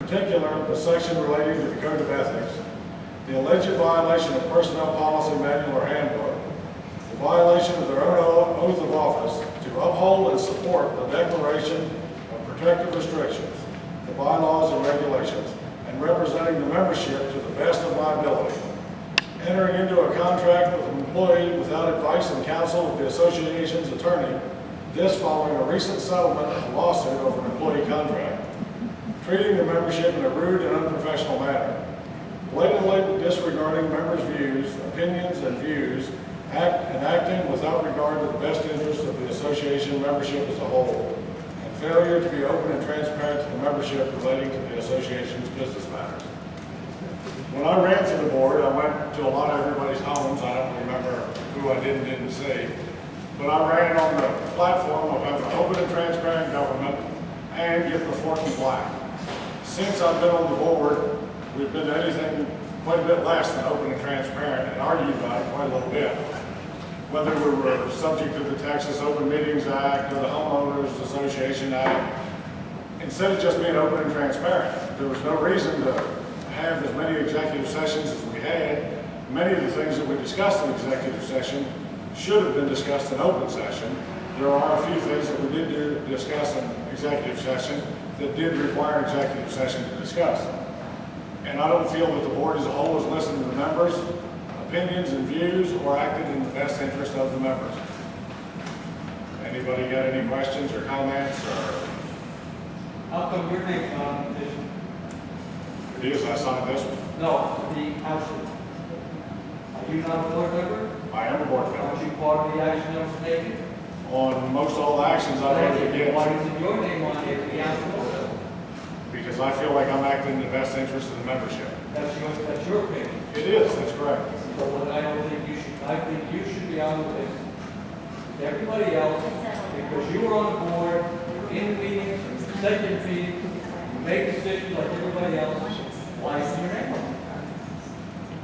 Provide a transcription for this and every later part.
particular, the section relating to the Code of Ethics, the alleged violation of personnel policy manual or handbook, the violation of their own oath of office to uphold and support the Declaration of Protective Restrictions, the bylaws and regulations, and representing the membership to the best of my ability. Entering into a contract with an employee without advice and counsel of the association's attorney, this following a recent settlement of a lawsuit over an employee contract. Treating the membership in a rude and unprofessional manner. Blatantly disregarding members' views, opinions, and views, acting without regard to the best interests of the association membership as a whole, and failure to be open and transparent to the membership relating to the association's business matters. When I ran for the board, I went to a lot of everybody's homes. I don't remember who I didn't see, but I ran on the platform of having open and transparent government and getting the fork in black. Since I've been on the board, we've been anything quite a bit less than open and transparent and argued about it quite a little bit. Whether we were subject to the Texas Open Meetings Act or the Homeowners Association Act, instead of just being open and transparent, there was no reason to have as many executive sessions as we had. Many of the things that we discussed in executive session should have been discussed in open session. There are a few things that we did discuss in executive session that did require executive session to discuss. And I don't feel that the board as a whole has listened to the members' opinions and views or acted in the best interest of the members. Anybody got any questions or comments? How come your name's not on the petition? It is, I signed this one. No, the council. Are you not a board member? I am a board member. Aren't you part of the action that was taken? On most all the actions I voted against. Why isn't your name on here for the council also? Because I feel like I'm acting in the best interest of the membership. That's your opinion. It is, that's correct. But what I don't think you should, I think you should be on the list with everybody else, because you were on the board, in the meetings, executive meetings, you make decisions like everybody else. Why isn't your name on it?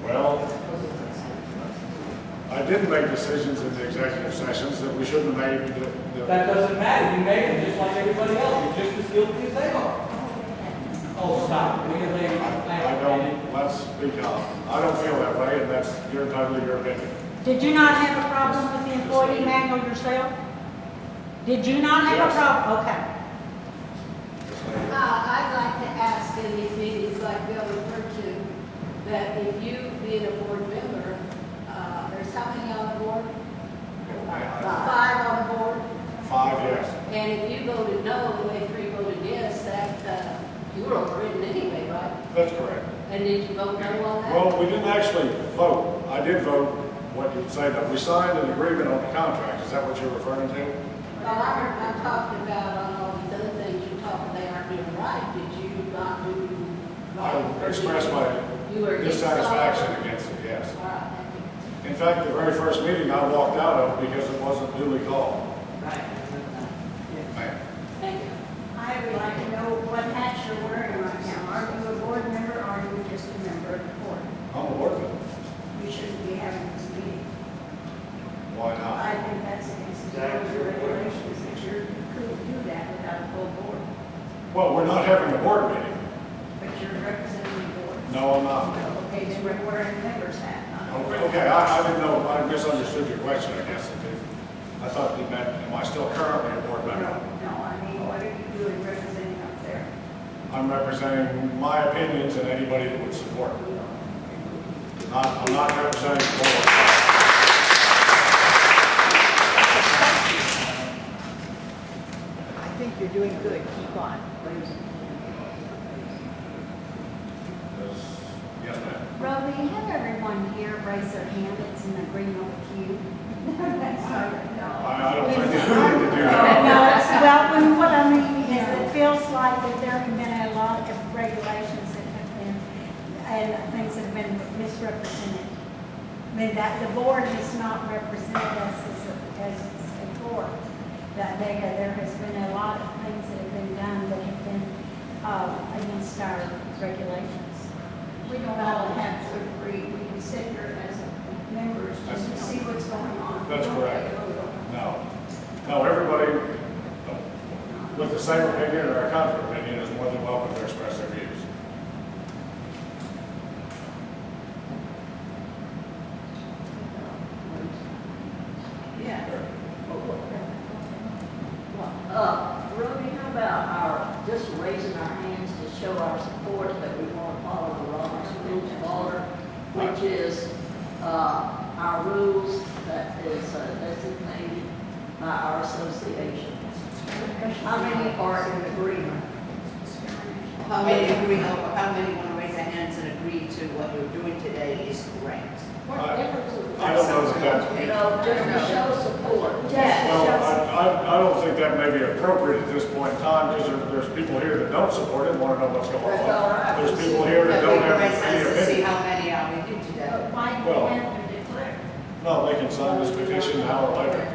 Well, I didn't make decisions in the executive sessions that we shouldn't have made. That doesn't matter. You made them just like everybody else. You're just as guilty as they are. Oh, stop. We can leave. I don't, let's be calm. I don't feel that way, and that's totally your opinion. Did you not have a problem with the employee manual yourself? Did you not have a problem? Okay. I'd like to ask in these meetings, like Bill referred to, that if you, being a board member, there's how many on the board? 5 on the board? 5, yes. And if you voted no, the way 3 voted yes, that you were overridden anyway, right? That's correct. And did you vote no on that? Well, we didn't actually vote. I did vote what you say, that we signed an agreement on the contract. Is that what you're referring to? Well, I'm talking about on all these other things you're talking they aren't doing right. Did you not do right? I expressed my dissatisfaction against it, yes. All right, thank you. In fact, the very first meeting I walked out of because it wasn't duly called. Right. Ma'am. Thank you. I would like to know what hats you're wearing right now. Are you a board member or are you just a member of the board? I'm a board member. You shouldn't be having this meeting. Why not? I think that's against the rules and regulations that you couldn't do that without a full board. Well, we're not having a board meeting. But you're representing the board. No, I'm not. Okay, then we're wearing a member's hat. Okay, I didn't know. I misunderstood your question, I guess. I thought you meant, am I still currently a board member? No, I mean, what are you doing representing up there? I'm representing my opinions and anybody that would support it. I'm not representing the board. I think you're doing good. Keep on. Yes, ma'am. Roby, have everyone here raise their hand that's in agreement with you. I don't think you need to do that. No, well, what I mean is it feels like that there have been a lot of regulations that have been, and things that have been misrepresented. I mean, that the board has not represented us as a board. That there has been a lot of things that have been done that have been against our regulations. We don't all have to agree. We can sit here as members just to see what's going on. That's correct. No, everybody with the same opinion or a counter opinion is more than welcome to express their views. show our support that we want to follow the Robert's Rules of Order, which is our rules that is designated by our association. How many are in agreement? How many agree, how many want to raise their hands and agree to what we're doing today is correct? I don't know that that's, You know, just to show support. well, I don't think that may be appropriate at this point in time, because there's people here that don't support it and want to know what's going That's all right. on. There's people here that don't have Raise any hands to see opinion. how many are we do today. Why do Well- we have to declare? No, they can sign this petition an hour later.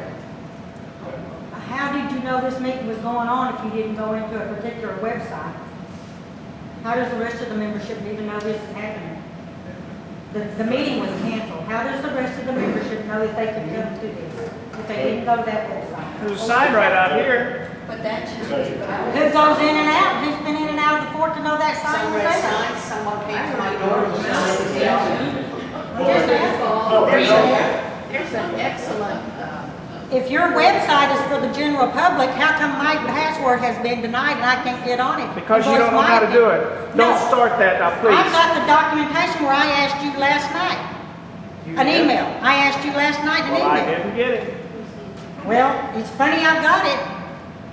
How did you know this meeting was going on if you didn't go into a particular website? How does the rest of the membership even know this is happening? The meeting was canceled. How does the rest of the membership know that they can come to this if they didn't go to that website? There's a sign right out here. But that's just. Who goes in and out? Who's been in and out of the fort to know that sign Some was red there? signs, someone came to my door. and No, they don't. There's an excellent, If your website is for the general public, how come my password has been denied and I can't get on it? Because you Well, don't know it's how to my- do it. Don't No. start that now, I've please. got the documentation where I asked you last night. You An did? email. I asked you last night an Well, I email. didn't get it. Well, it's funny I've got it.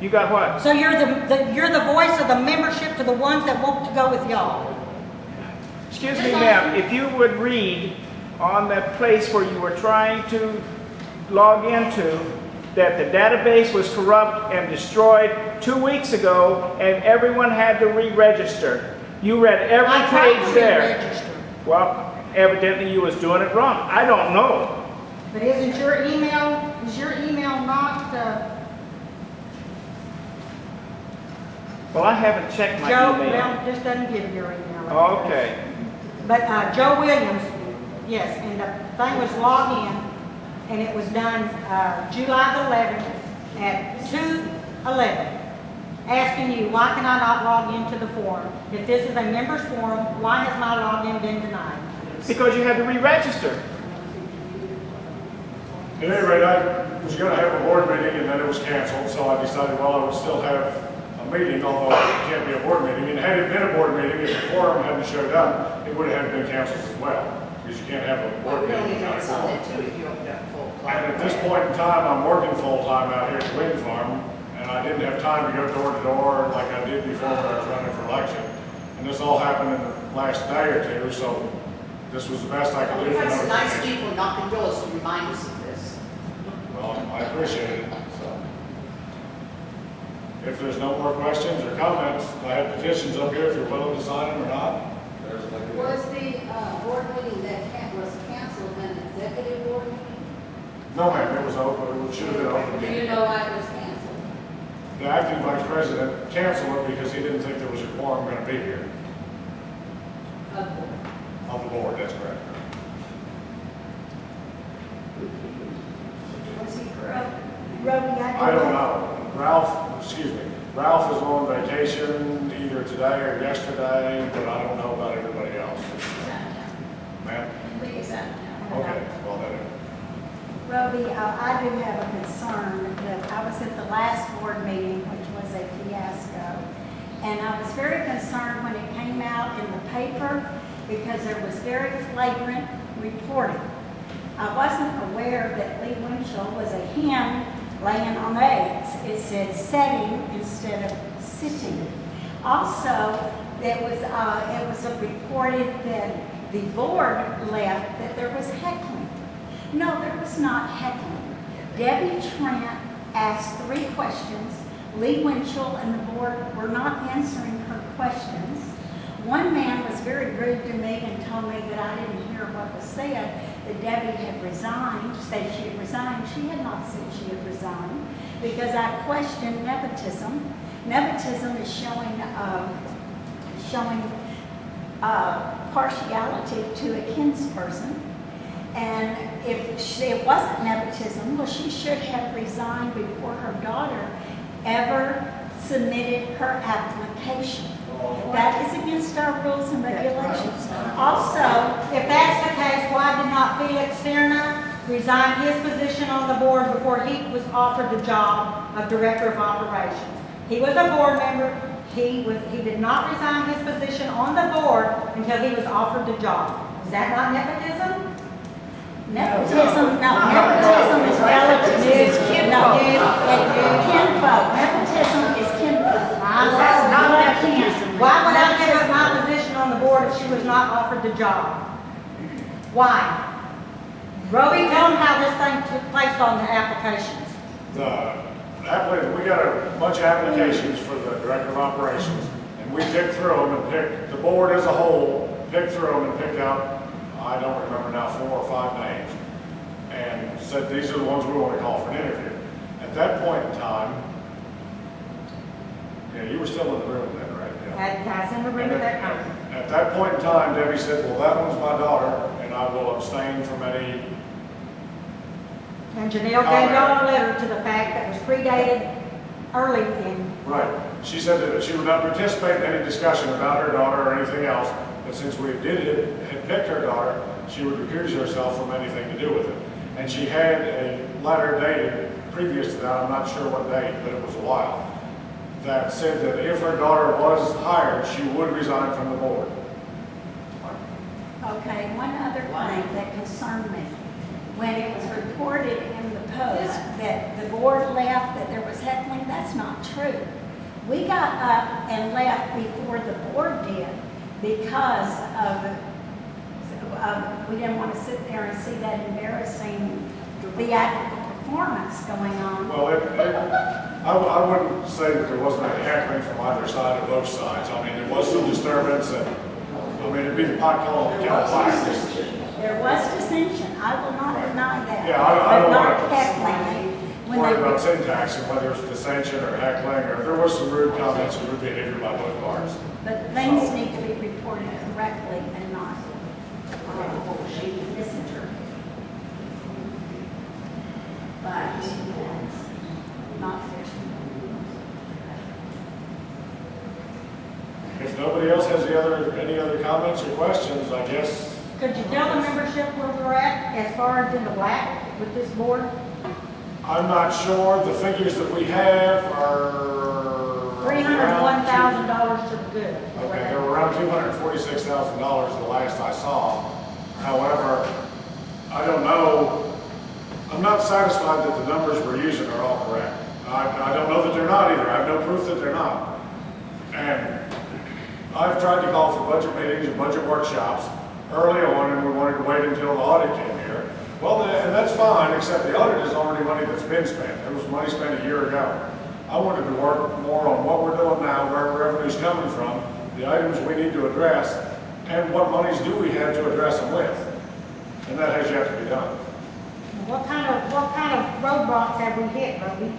You got what? So you're you're the voice of the membership to the ones that want to go with y'all. Excuse me, ma'am, if you would read on that place where you were trying to log into, that the database was corrupt and destroyed 2 weeks ago, and everyone had to re-register. You read every I tried page to there. re-register. Well, evidently you was doing it wrong. I don't know. But isn't your email, is your email not, Well, I haven't checked my Joe, email. well, just doesn't give your email. Okay. But Joe Williams, yes, and the thing was logged in, and it was done July the 11th at 2:11, asking you, why can I not log into the forum? If this is a members forum, why has my login been denied? Because you had to re-register. At any rate, I was going to have a board meeting and then it was canceled, so I decided, well, I would still have a meeting, although it can't be a board meeting. And had it been a board meeting, if the quorum hadn't showed up, it would have been canceled as well, because you can't have a well, board we meeting only without a notice on quorum. that too if you opened up full. And at this point in time, I'm working full-time out here at the wind farm, and I didn't have time to go door to door like I did before when I was running for election. And this all happened in the last day or two, so this was the best I could do We've for had some nice notification. people knocking doors to remind us of this. Well, I appreciate it, so. If there's no more questions or comments, I have petitions up here if you're willing to sign them or not. There's a lady there. Was the board meeting that was canceled an executive board meeting? No, ma'am, it was open, it should have been open Do you again. know why it was canceled? The acting vice president canceled it because he didn't think there was a quorum going to be here on the board, that's correct. Was he corrupt? Roby, I don't know. Ralph is on vacation either today or yesterday, but I don't know about everybody else. Ma'am? Okay, well then. Roby, I do have a concern that I was at the last board meeting, which was a fiasco. And I was very concerned when it came out in the paper because there was very flagrant reporting. I wasn't aware that Lee Winchell was a hen laying on eggs. It said setting instead of sitting. Also, it was reported that the board left that there was heckling. No, there was not heckling. Debbie Trent asked 3 questions. Lee Winchell and the board were not answering her questions. One man was very rude to me and told me that I didn't hear what was said, that Debbie had resigned, said she had resigned. She had not said she had resigned because I questioned nepotism. Nepotism is showing partiality to a kinsperson. And if it wasn't nepotism, well, she should have resigned before her daughter ever submitted her application. That is against our rules and regulations. Also, if that's the case, why did not Felix Serna resign his position on the board before he was offered the job of Director of Operations? He was a board member. he did not resign his position on the board until he was offered the job. Is that not nepotism? Nepotism, no, nepotism is relative. Kinfolk, nepotism is kinfolk. That's not nepotism. Why would I give up my position on the board if she was not offered the job? Why? Roby, tell them how this thing took place on the applications. We got a bunch of applications for the director of operations, and we picked through them and picked, the board as a whole, picked through them and picked out, I don't remember now, 4 or 5 names, and said these are the ones we want to call for an interview. At that point in time, yeah, you were still in the room then, right? Yeah. I was in the room at that time. At that point in time, Debbie said, well, that one's my daughter, and I will abstain from any. And Janelle gave y'all a letter to the fact that was predated early in. Right. She said that she would not participate in any discussion about her daughter or anything else, but since we had picked her daughter, she would recuse herself from anything to do with it. And she had a letter dated previous to that, I'm not sure what date, but it was a while, that said that if her daughter was hired, she would resign from the board. Okay, one other thing that concerned me. When it was reported in the Post that the board left, that there was heckling, that's not true. We got up and left before the board did because we didn't want to sit there and see that embarrassing theatrical performance going on. Well, I wouldn't say that there wasn't any heckling from either side or both sides. I mean, there was some disturbance, and I mean, it'd be the pot calling the kettle black. There was dissension, I will not deny that. Yeah, I don't but want not to heckling. When worry they about syntax and whether it's dissension or heckling, or there was some rude comments and rude behavior by both parties. But things need to be reported correctly and not misinterpreted. But that's not fair. If nobody else has any other comments or questions, I guess. Could you tell the membership where we're at as far as in the black with this board? I'm not sure. The figures that we have are $301,000 to the good. Okay, they were around $246,000 the last I saw. However, I don't know. I'm not satisfied that the numbers we're using are all correct. I don't know that they're not either. I have no proof that they're not. And I've tried to call for budget meetings and budget workshops early on, and we wanted to wait until the audit came here. Well, and that's fine, except the audit is already money that's been spent. It was money spent a year ago. I wanted to work more on what we're doing now, where revenue's coming from, the items we need to address, and what monies do we have to address them with. And that has yet to be done. What kind of roadblocks have we hit, Roby,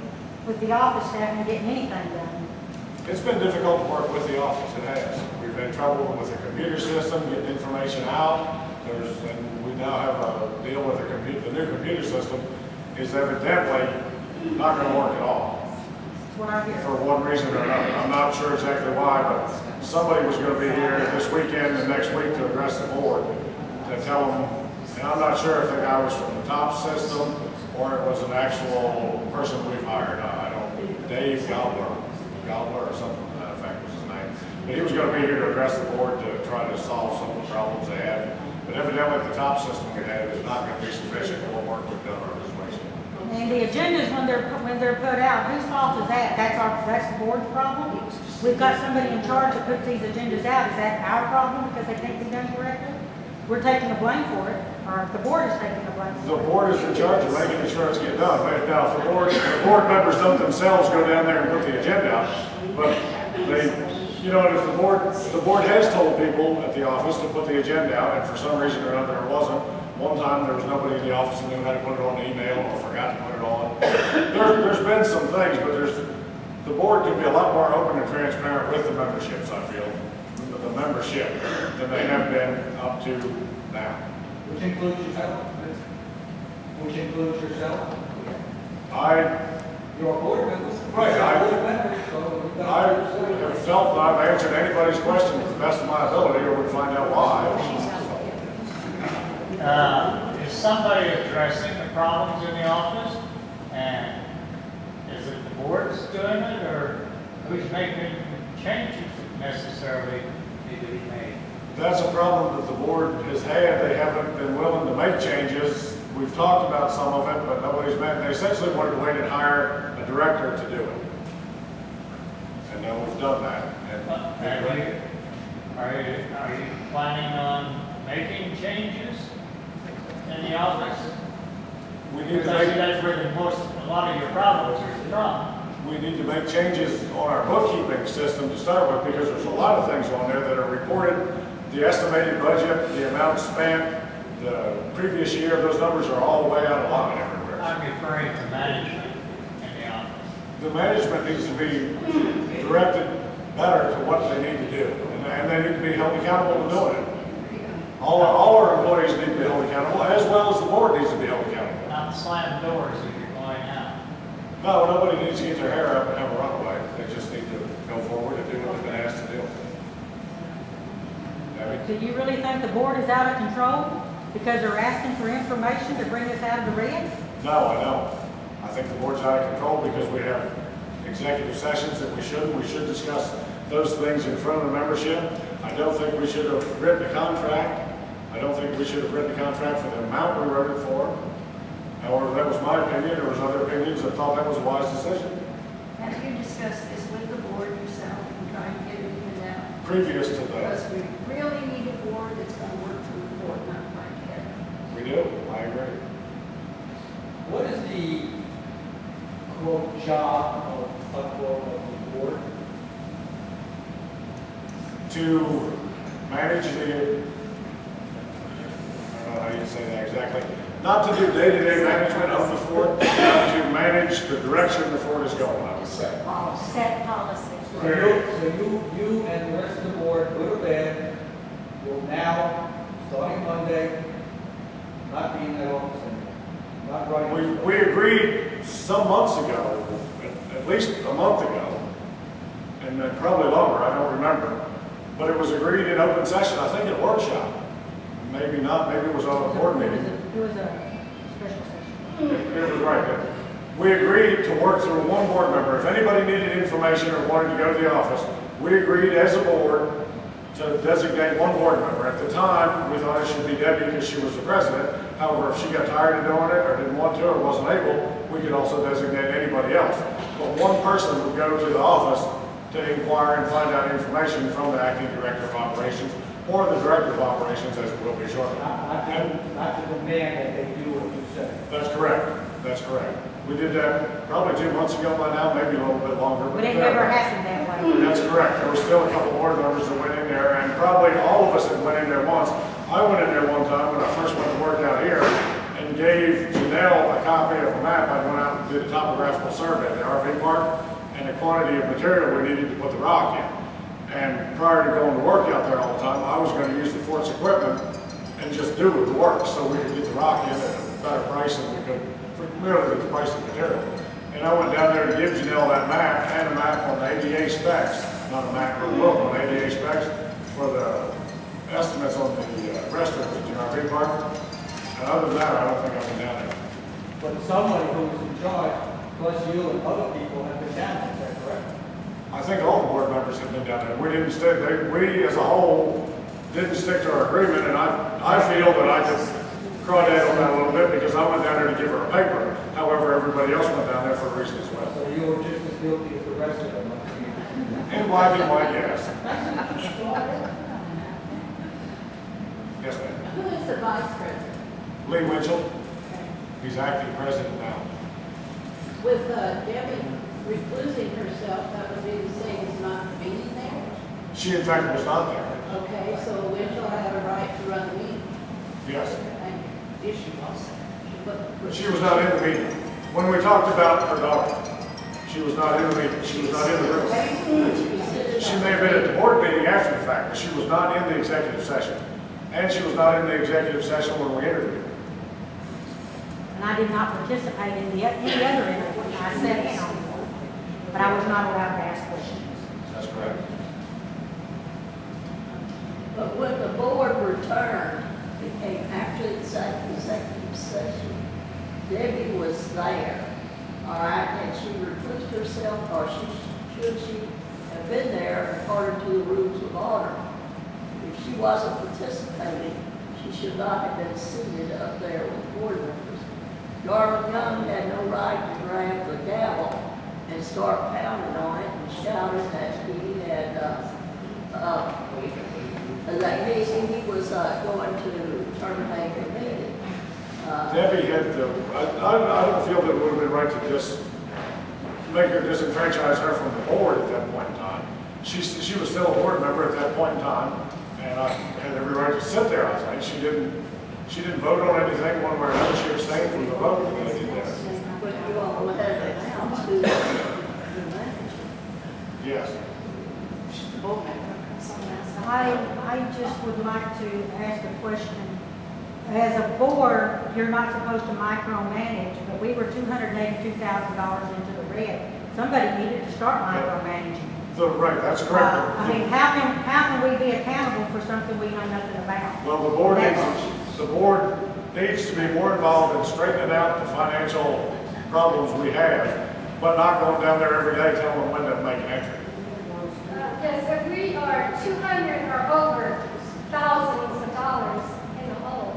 with the office staff and getting anything done? It's been difficult to work with the office, it has. We've had trouble with the computer system, getting information out. And we now have a deal with the new computer system is evidently not going to work at all. That's what I hear. For one reason or another. I'm not sure exactly why, but somebody was going to be here this weekend and next week to address the board to tell them, and I'm not sure if the guy was from the top system or it was an actual person we've hired. I don't, Dave Gallagher or something to that effect was his name. But he was going to be here to address the board to try to solve some of the problems they had. But evidently the top system we had is not going to be sufficient for what work we've done on this waste. And the agendas, when they're put out, whose fault is that? That's the board's problem? We've got somebody in charge that puts these agendas out. Is that our problem because they can't be done correctly? We're taking the blame for it, or the board is taking the blame for it. The board is in charge of making sure it's get done. Now, if the board members don't themselves go down there and put the agenda out, but they, you know, if the board has told people at the office to put the agenda out, and for some reason or another it wasn't. One time there was nobody in the office who knew how to put it on the email or forgot to put it on. There's been some things, but the board can be a lot more open and transparent with the memberships, I feel, the membership, than they have been up to now. Which includes yourself. Which includes yourself. You're a board member. Right, I board member, so have felt that I've answered anybody's question to the best of my ability, or would find out why. Is somebody addressing the problems in the office? And is it the board's doing it, or who's making changes necessarily need to be made. That's a problem that the board has had. They haven't been willing to make changes. We've talked about some of it, but nobody's met. They essentially wanted to wait and hire a director to do it. And now we've done that. Are you planning on making changes in the office? We need Because to I see make, that's where a lot of your problems are from. we need to make changes on our bookkeeping system to start with, because there's a lot of things on there that are reported. The estimated budget, the amount spent, the previous year, those numbers are all way out of line everywhere. I'm referring to management in the office. The management needs to be directed better to what they need to do, and they need to be held accountable to doing it. All our employees need to be held accountable, as well as the board needs to be held accountable. Not slam doors if you're going out. No, nobody needs to get their hair up and have a runaway. They just need to go forward and do what they've been asked to do. Debbie? Do you really think the board is out of control because they're asking for information to bring us out of the red? No, I don't. I think the board's out of control because we have executive sessions that we shouldn't. We should discuss those things in front of the membership. I don't think we should have written a contract. I don't think we should have written a contract for the amount we wrote it for. However, that was my opinion. There was other opinions that thought that was a wise decision. Have you discussed this with the board yourself and trying to get it even out? Previous to Because that, we really need a board that's going to work through the board, not fight together. we do. I agree. What is the quote job of unquote of the board? To manage the, I don't know how you say that exactly, not to do day-to-day management of the fort, but to manage the direction the fort is going, I would say. Set policies. So you and the rest of the board, good or bad, will now, starting Monday, not be in that office anymore. Not running. We agreed some months ago, at least a month ago, and probably longer, I don't remember, but it was agreed in open session, I think at a workshop. Maybe not, maybe it was on a board meeting. It was a special session. It was right. We agreed to work through one board member. If anybody needed information or wanted to go to the office, we agreed as a board to designate one board member. At the time, we thought it should be Debbie because she was the president. However, if she got tired of doing it or didn't want to or wasn't able, we could also designate anybody else. But one person would go to the office to inquire and find out information from the acting director of operations or the director of operations, as it will be shortly. Not to demand that they do what you say. That's correct. That's correct. We did that probably 2 months ago by now, maybe a little bit longer. But it never happened that way. That's correct. There were still a couple board members that went in there, and probably all of us that went in there once. I went in there one time when I first went to work out here and gave Janelle a copy of a map. I went out and did a topographical survey of the RV park and the quantity of material we needed to put the rock in. And prior to going to work out there all the time, I was going to use the fort's equipment and just do the work so we could get the rock in at a better price than we could for merely the price of material. And I went down there to give Janelle that map and a map on the ADA specs, not a map, but a book on ADA specs for the estimates on the restrooms at the RV park. And other than that, I don't think I've been down there. But somebody who was in charge, plus you and other people have been down there, is that correct? I think all the board members have been down there. We didn't stick, we as a whole didn't stick to our agreement, and I feel that I could crawdad on that a little bit because I went down there to give her a paper. However, everybody else went down there for a reason as well. So you were just as guilty as the rest of them. In black and white, yes. Yes, ma'am. Who is the vice president? Lee Winchell, he's acting president now. With Debbie reclusing herself, that would be the same as not being there? She, in fact, was not there. Okay, so Winchell had a right to run the meeting. Yes. And Yes, she was. But she was not in the meeting. When we talked about her daughter, she was not in the meeting. She was not in the room. She may have been at the board meeting after the fact, but she was not in the executive session. And she was not in the executive session when we interviewed her. And I did not participate in any other interview. I sat in on it, but I was not allowed to ask questions. That's correct. But when the board returned, after the executive session, Debbie was there, all right, and she recused herself, or should she have been there according to the rules of order. If she wasn't participating, she should not have been seated up there with board members. Darwin Young had no right to grab the gavel and start pounding on it and shouting that he had, that he was going to terminate the meeting. Debbie had I don't feel that it would have been right to just make her disenfranchise her from the board at that point in time. She was still a board member at that point in time, and I had every right to sit there, I think. She didn't vote on anything one way or another. She abstained from the vote when they did that. But you all had announced who the manager. Yes. I just would like to ask a question. As a board, you're not supposed to micromanage, but we were $282,000 into the red. Somebody needed to start micromanaging. Right, that's correct. I mean, how can we be accountable for something we know nothing about? Well, the board needs to be more involved in straightening out the financial problems we have, but not going down there every day telling them when to make an entry. Yes, if we are 200 or over thousands of dollars in the hole,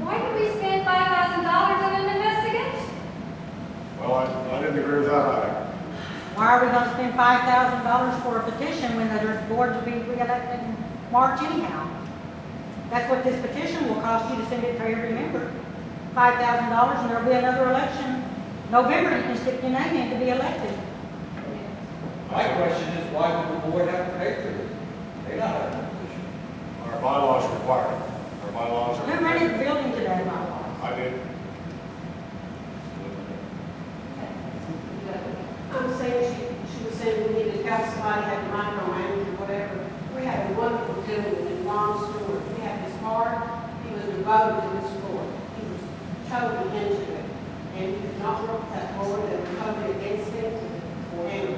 why do we spend $5,000 on an investigation? Well, I didn't agree with that either. Why are we going to spend $5,000 for a petition when there's board to be re-elected in March anyhow? That's what this petition will cost you to send it to every member. $5,000, and there'll be another election. November, you can stick your name in to be elected. My question is, why would the board have to pay for this? They don't have a position. Our bylaws require it. Our bylaws are. Who rented the building today? I did. I'm saying she was saying we needed to have somebody have the micromanage or whatever. We have a wonderful gentleman in Long Stewart. We have his heart. He was devoted to this board. He was totally into it. And he did not work with that board and was totally against it. And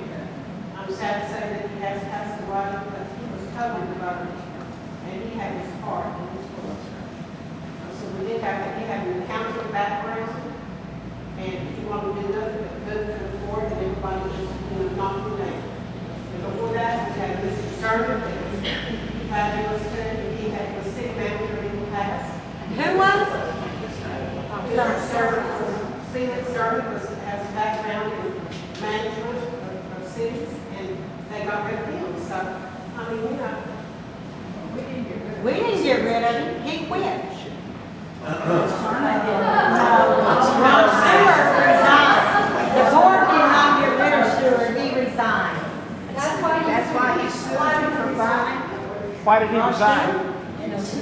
I'm sad to say that he has passed away, but he was totally devoted. And he had his heart in this board. So we did have that. He had an accounting background. And he wanted to do nothing but good for the board, and everybody just, knocked him down. And before that, we had Mr. Sermon, he was city manager in the past. Who was? Mr. Sermon has a background in management of cities, and they got rid of him. So, I mean, We didn't get rid of him. He quit. Ron Stewart resigned. The board did not get rid of Stewart. He resigned. That's why he sued for filing. Why did he resign?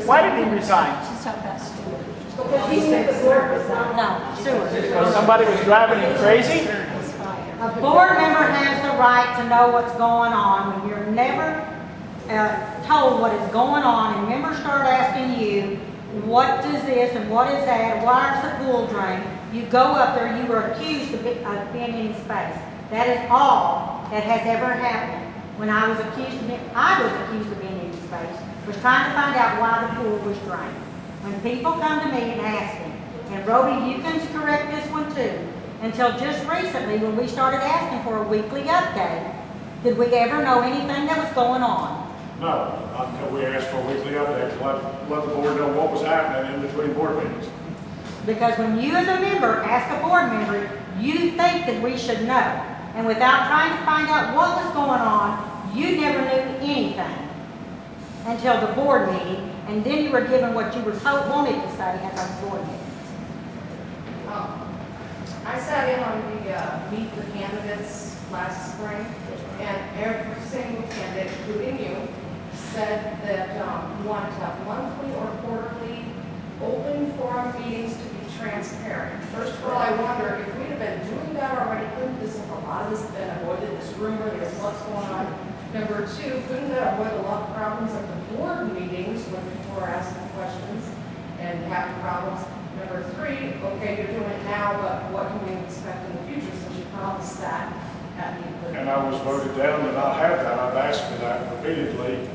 Why did he resign? She's talking about Stewart. because he said the board was not. No, Stewart. Because somebody was driving him crazy? A board member has the right to know what's going on. When you're never told what is going on, and members start asking you, what is this and what is that, why is the pool drained? You go up there, you were accused of being in space. That is all that has ever happened. When I was accused of being in space, was trying to find out why the pool was drained. When people come to me and ask me, and Roby, you can correct this one too, until just recently when we started asking for a weekly update, did we ever know anything that was going on? No, not until we asked for a weekly update to let the board know what was happening in between board meetings. Because when you as a member ask a board member, you think that we should know. And without trying to find out what was going on, you never knew anything until the board meeting, and then you were given what you were told wanted to say at those board meetings. I sat in on the Meet the Candidates last spring, and every single candidate, including you, said that we wanted to have monthly or quarterly open forum meetings to be transparent. First of all, I wonder if we'd have been doing that already, couldn't this have, a lot of this have been avoided, this rumor, this what's going on? Number two, couldn't that avoid a lot of problems at the board meetings when people are asking questions and having problems? Number three, okay, you're doing it now, but what can we expect in the future since you promised that at the... And I was voted down to not have that. I've asked for that repeatedly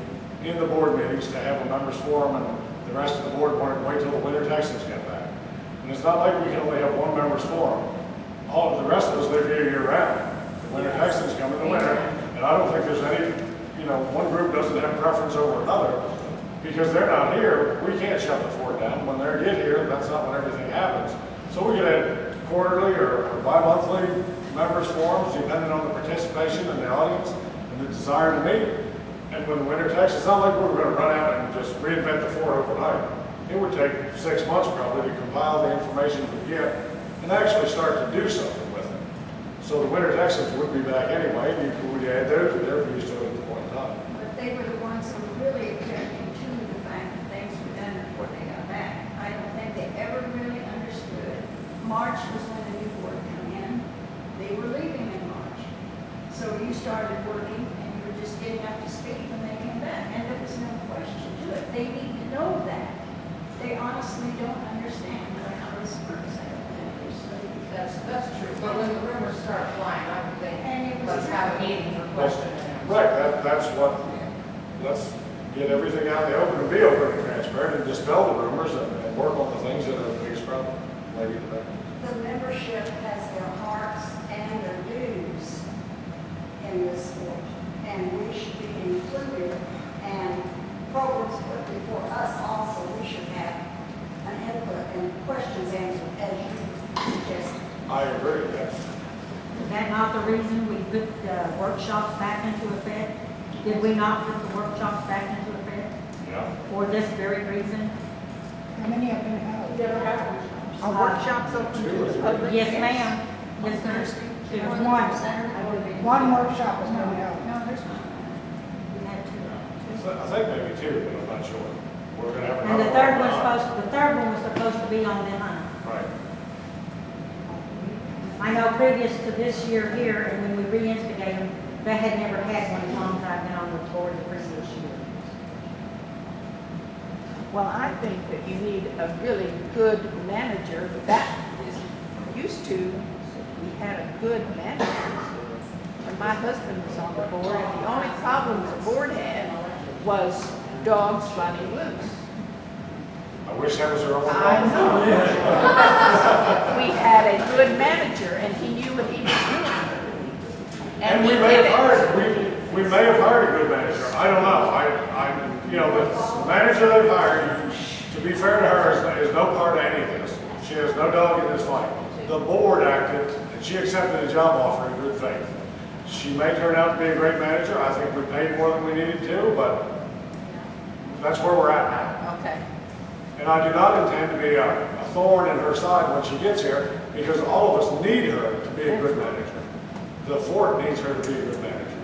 in the board meetings to have a members forum, and the rest of the board wanted to wait till the winter Texans get back. And it's not like we can only have one members forum. All of the rest of us live here year round. The winter Texans come in the winter, And I don't think there's any, one group doesn't have preference over another. Because they're not here, we can't shut the fort down. When they get here, that's not when everything happens. So we could have quarterly or bi-monthly members forums, depending on the participation and the audience and the desire to meet. And when the winter takes, it's not like we're going to run out and just reinvent the fort overnight. It would take 6 months probably to compile the information we get and actually start to do something with it. So the winter Texans would be back anyway, and you would add their views to it at the point in time. But they were the ones who were really objecting to the fact that things were done before they got back. I don't think they ever really understood. March was when the new board came in. They were leaving in March. So you started working and you were just getting up to speed when they came back. And there was no question to it. They need to know that. They honestly don't understand how this works. I don't think. That's true, but when the rumors start flying, I would think, let's have a meeting for question and answer. Right, let's get everything out in the open and be open and transparent and dispel the rumors and work on the things that are the biggest problem. Maybe today. The membership has their hearts and their dues in this fort, and we should be included, and programs put before us also, we should have an input and questions answered as you suggested. I agree, yes. Is that not the reason we put the workshops back into effect? Did we not put the workshops back into effect? Yeah. For this very reason? How many have been held? Never happened. Are workshops open to the public? Yes, ma'am. Yes, ma'am. There's One workshop has been held. No, there's not. We had two. So I think maybe two, but I'm not sure. We're going to have And another the third one was supposed to be on the hunt. Right. I know previous to this year here, and when we re-instigated them, they had never had one as long as I've been on the board the previous year. Well, I think that you need a really good manager. That is used to, we had a good manager. When my husband was on the board, and the only problem the board had was dogs running loose. I wish that was our only I problem. know. We had a good manager, and he knew what he was doing. And he we may did have it. hired, we may have hired a good manager. I don't know. The manager they've hired, to be fair to her, is no part of any of this. She has no dog in this fight. The board acted, and she accepted a job offer in good faith. She may turn out to be a great manager. I think we paid more than we needed to, but that's where we're at now. Okay. And I do not intend to be a thorn in her side when she gets here, because all of us need her to be a good manager. The fort needs her to be a good manager.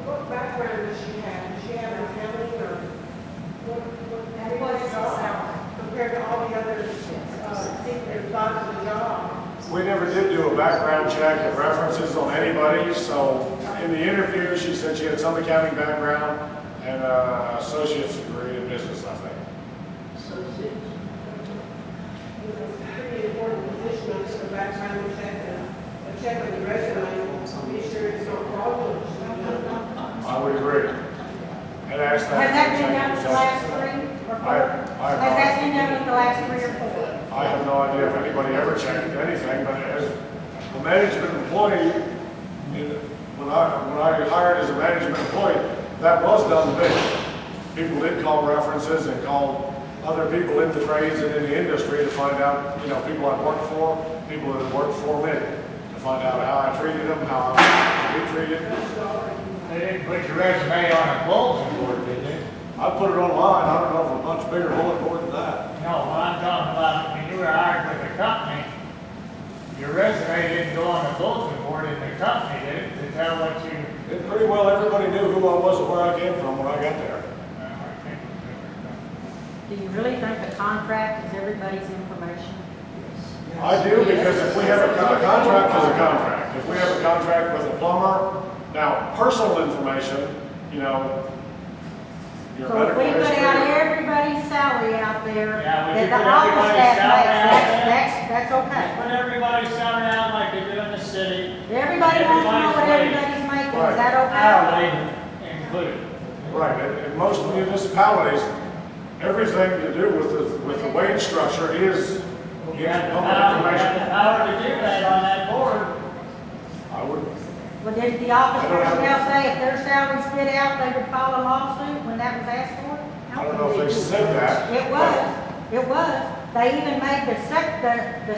What background does she have? Does she have an accounting or what is it compared to all the other people involved in the job? We never did do a background check of references on anybody, so in the interview, she said she had some accounting background and an associate's degree in business, I think. It's a pretty important position on the background check on the resume. Be sure it's not fraudulent. I would agree. And ask that. Has that been done with the last 3 or 4? Has that been done with the last 3 or 4? I have no idea if anybody ever checked anything, but as a management employee, when I hired as a management employee, that was done to me. People did call references and call other people in the trades and in the industry to find out, people I've worked for, people that have worked for me, to find out how I treated them, how I be treated. They didn't put your resume on a bulletin board, did they? I put it online. I don't know if a much bigger bullet board than that. No, what I'm talking about, when you were hired with the company, your resume didn't go on a bulletin board in the company, did it, to tell what you... Pretty well everybody knew who I was and where I came from when I got there. Do you really think a contract is everybody's information? I do, because if we have a contract is a contract. If we have a contract with a plumber, now personal information, your So if medical we put out history. everybody's salary out there, Yeah, we that could the put office everybody's staff salary out makes, there. that's okay. Put everybody's salary out like they do in the city. Everybody wants to know what Everybody's everybody's making, Right. is that okay? Hourly included. Right, in most municipalities, everything to do with the wage structure is You have the public power, you have information. the power to do that on that board. I would, Well, did the office I don't have- personnel say if their salaries bid out, they would file a lawsuit when that was asked for? I don't know if they said that. It was. They even made the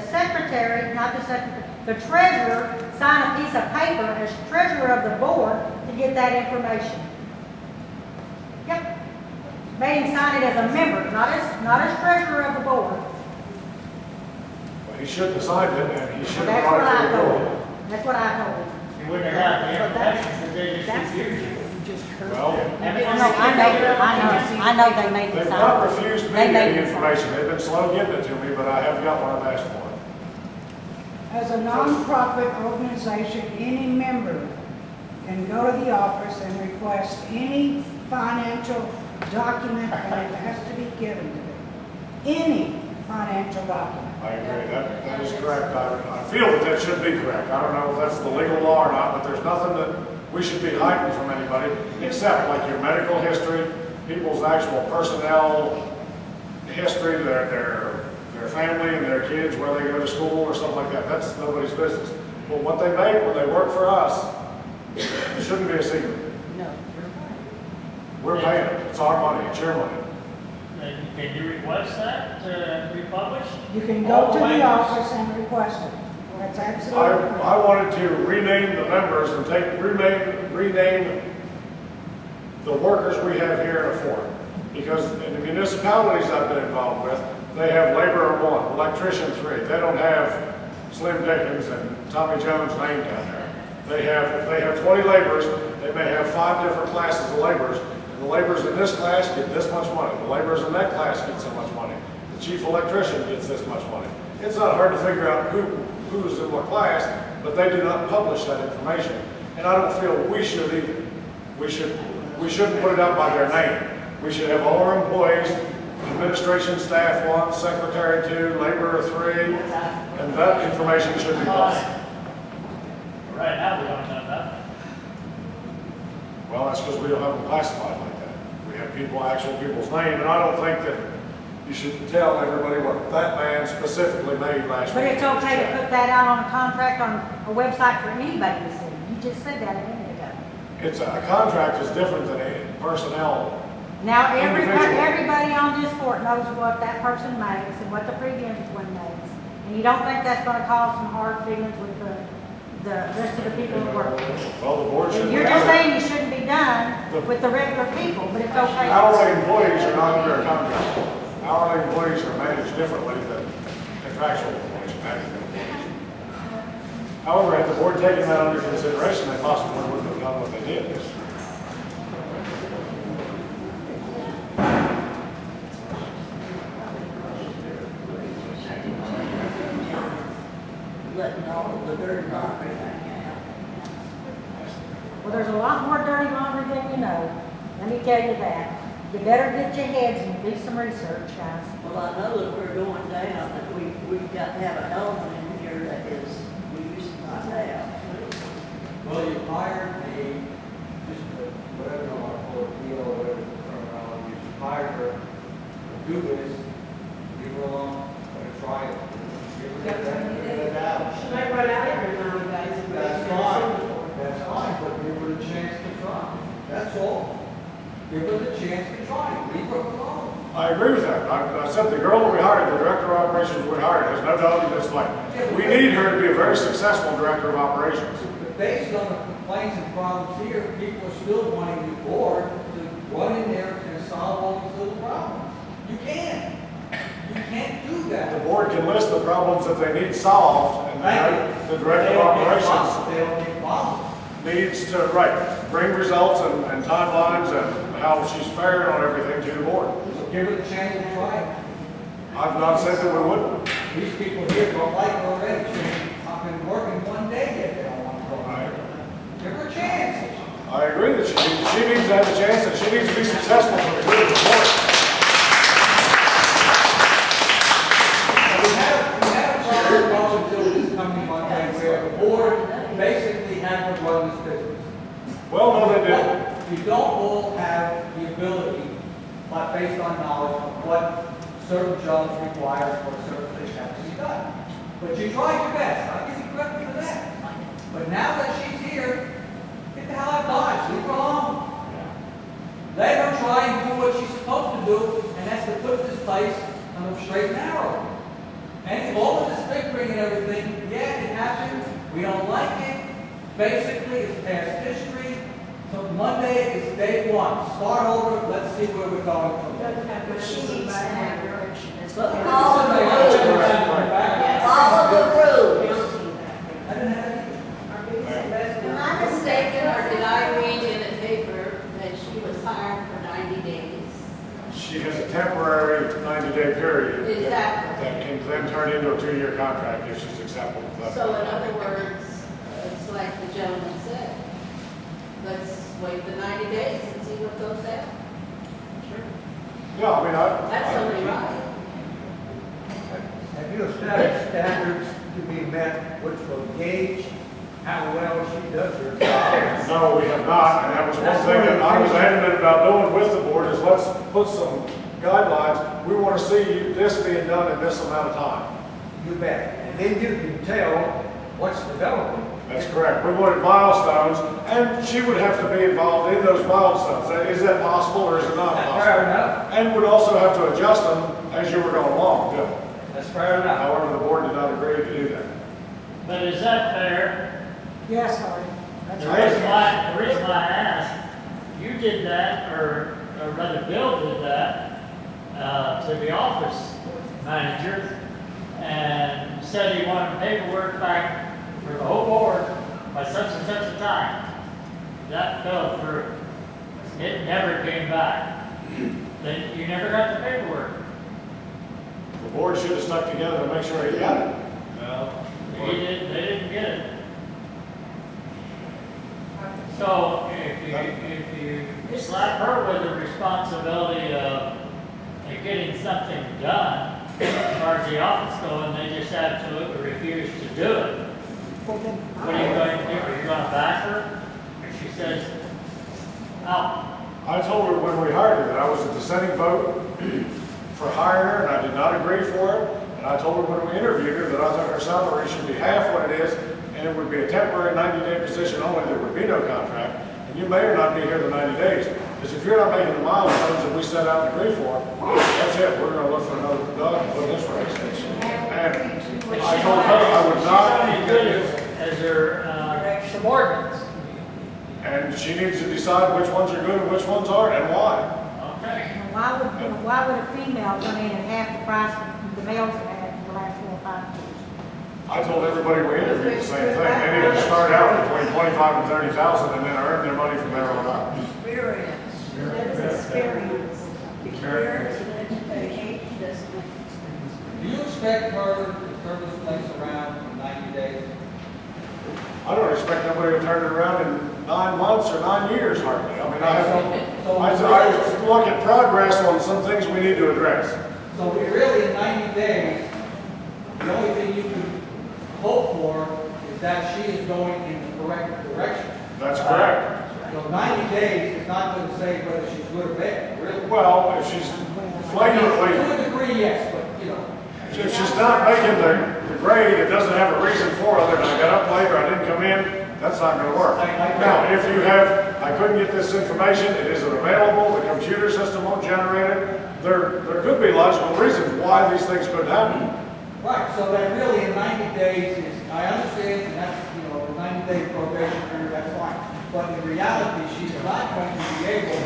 secretary, not the secretary, the treasurer sign a piece of paper as treasurer of the board to get that information. Yep. Made him sign it as a member, not as treasurer of the board. But he shouldn't have signed it, and he should have That's what brought I it to the told board. him. That's what I told him. You wouldn't have got the information because they just That's the refused thing it. you just heard. Well, I know they made they've the sign. not refused me They made any the sign. information. They've been slow getting it to me, but I have got what I've asked for. As a nonprofit organization, any member can go to the office and request any financial document, and it has to be given to them. Any financial document. I agree, that is correct. I feel that should be correct. I don't know if that's the legal law or not, but there's nothing that we should be hiding from anybody, except like your medical history, people's actual personnel history, their family and their kids, where they go to school or something like that. That's nobody's business. But what they make when they work for us, it shouldn't be a secret. No. We're paying it. It's our money. It's your money. Can you request that to be published? You can go to the office and request it. That's absolutely right. I wanted to rename the members and rename the workers we have here in Fort. Because in the municipalities I've been involved with, they have laborer 1, electrician 3. They don't have Slim Dickens and Tommy Jones named down there. If they have 20 laborers, they may have 5 different classes of laborers. And the laborers in this class get this much money. The laborers in that class get so much money. The chief electrician gets this much money. It's not hard to figure out who's in what class, but they do not publish that information. And I don't feel we should either. We shouldn't put it out by their name. We should have all our employees, administration staff 1, secretary 2, laborer 3, and that information should be published. Right now, we don't know that. Well, that's because we don't have them classified like that. We have actual people's name, and I don't think that you should tell everybody what that man specifically made last week. But it's okay to put that out on a contract on a website for anybody to see. You just said that a minute ago. It's a contract is different than a personnel. Now, Individual. everybody on this fort knows what that person makes and what the previous one makes. And you don't think that's gonna cause some hard feelings with the rest of the people who work? Well, the board should. You're just saying you shouldn't be done with the regular people, but it's okay. Hourly employees are not under a contract. Hourly employees are managed differently than contractual employees. However, had the board taken that under consideration, they possibly wouldn't have done what they did. Letting all the dirty laundry hang out. Well, there's a lot more dirty laundry than you know. Let me tell you that. You better get your heads and do some research, guys. Well, I know that we're going down, that we've got to have an element in here that is, we used to not have. Well, you hired whatever you want to call it, deal, or whatever the terminology is, you hired her to do this, leave her alone, let her try it. Give her that benefit out. She might run out every now and then. That's fine, but give her the chance to try. That's all. Give her the chance to try, leave her alone. I agree with that. I said the girl that we hired, the director of operations we hired, has no doubt in this fight. We need her to be a very successful director of operations. But based on the complaints and problems here, people are still wanting the board to run in there and solve all these little problems. You can't. You can't do that. The board can list the problems that they need solved, and the director of operations They don't get problems. needs to, bring results and timelines and how she's faring on everything to the board. So give her the chance to try it. I've not said that we wouldn't. These people here don't like it already. I've been working one day yet, they don't want to go. Give her a chance. I agree that she needs to have a chance, and she needs to be successful for the good of the board. We had a problem until this coming Monday where the board basically had to run this business. Well, no, they didn't. You don't all have the ability, but based on knowledge of what certain jobs require or certain things have to be done. But you tried your best. I'll give you credit for that. But now that she's here, get the hell out of Dodge, leave her alone. Let her try and do what she's supposed to do, and that's to put this place on a straight and narrow. And all of this bickering and everything, yeah, it happened, we don't like it. Basically, it's past history. So Monday is day one. Start over, let's see where we're going from there. But she needs to have direction as But well. follow the rules. Follow the rules. I didn't have any. Am I mistaken, or did I read in a paper that she was hired for 90 days? She has a temporary 90-day period. Exactly. That can then turn into a 2-year contract if she's acceptable. So in other words, it's like the gentleman said, let's wait the 90 days and see what goes down. Yeah, I mean, That's only right. Have you established standards to be met which will gauge how well she does her job? No, we have not, and that was one thing that I was adamant about doing with the board, is let's put some guidelines. We want to see this being done in this amount of time. You bet. And then you can tell what's developing. That's correct. We wanted milestones, and she would have to be involved in those milestones. Is that possible, or is it not possible? Fair enough. And would also have to adjust them as you were going along, too. That's fair enough. However, the board did not agree to do that. But is that fair? Yes, Hardy. That's The right. reason why I asked, you did that, or rather Bill did that, to the office manager, and said he wanted paperwork back for the whole board by such and such a time. That fell through. It never came back. Then you never got the paperwork. The board should have stuck together to make sure he got it. Well, they didn't get it. So if you slap her with the responsibility of getting something done, as far as the office going, they just absolutely refuse to do it. What are you going to do? Are you going to back her? And she says, out. I told her when we hired her that I was a dissenting vote for hiring her, and I did not agree for it. And I told her when we interviewed her that I thought her salary should be half what it is, and it would be a temporary 90-day position only. There would be no contract. And you may or not be here the 90 days. Because if you're not making the milestones that we set out and agree for, that's it. We're going to look for another dog and put this race. And I told her I would not be good as her subordinates. And she needs to decide which ones are good and which ones aren't, and why. Okay. Why would a female come in at half the price the males have had for the last 4 or 5 years? I told everybody we interviewed the same thing. They needed to start out between 25 and 30,000 and then earn their money from there on out. Experience. That's experience. Experience and education. Do you expect her to turn this place around in 90 days? I don't expect nobody to turn it around in 9 months or 9 years, hardly. I mean, I look at progress on some things we need to address. So we really, in 90 days, the only thing you can hope for is that she is going in the correct direction. That's correct. So 90 days is not going to say whether she's good or bad, really. Well, if she's flagrantly, To a degree, yes, but, you know. if she's not making the grade, it doesn't have a reason for other than I got up later, I didn't come in, that's not going to work. Now, if you have, I couldn't get this information, it isn't available, the computer system won't generate it, there could be logical reasons why these things could happen. Right, so that really in 90 days is, I understand, and that's, you know, the 90-day probation period, that's fine. But in reality, she's not going to be able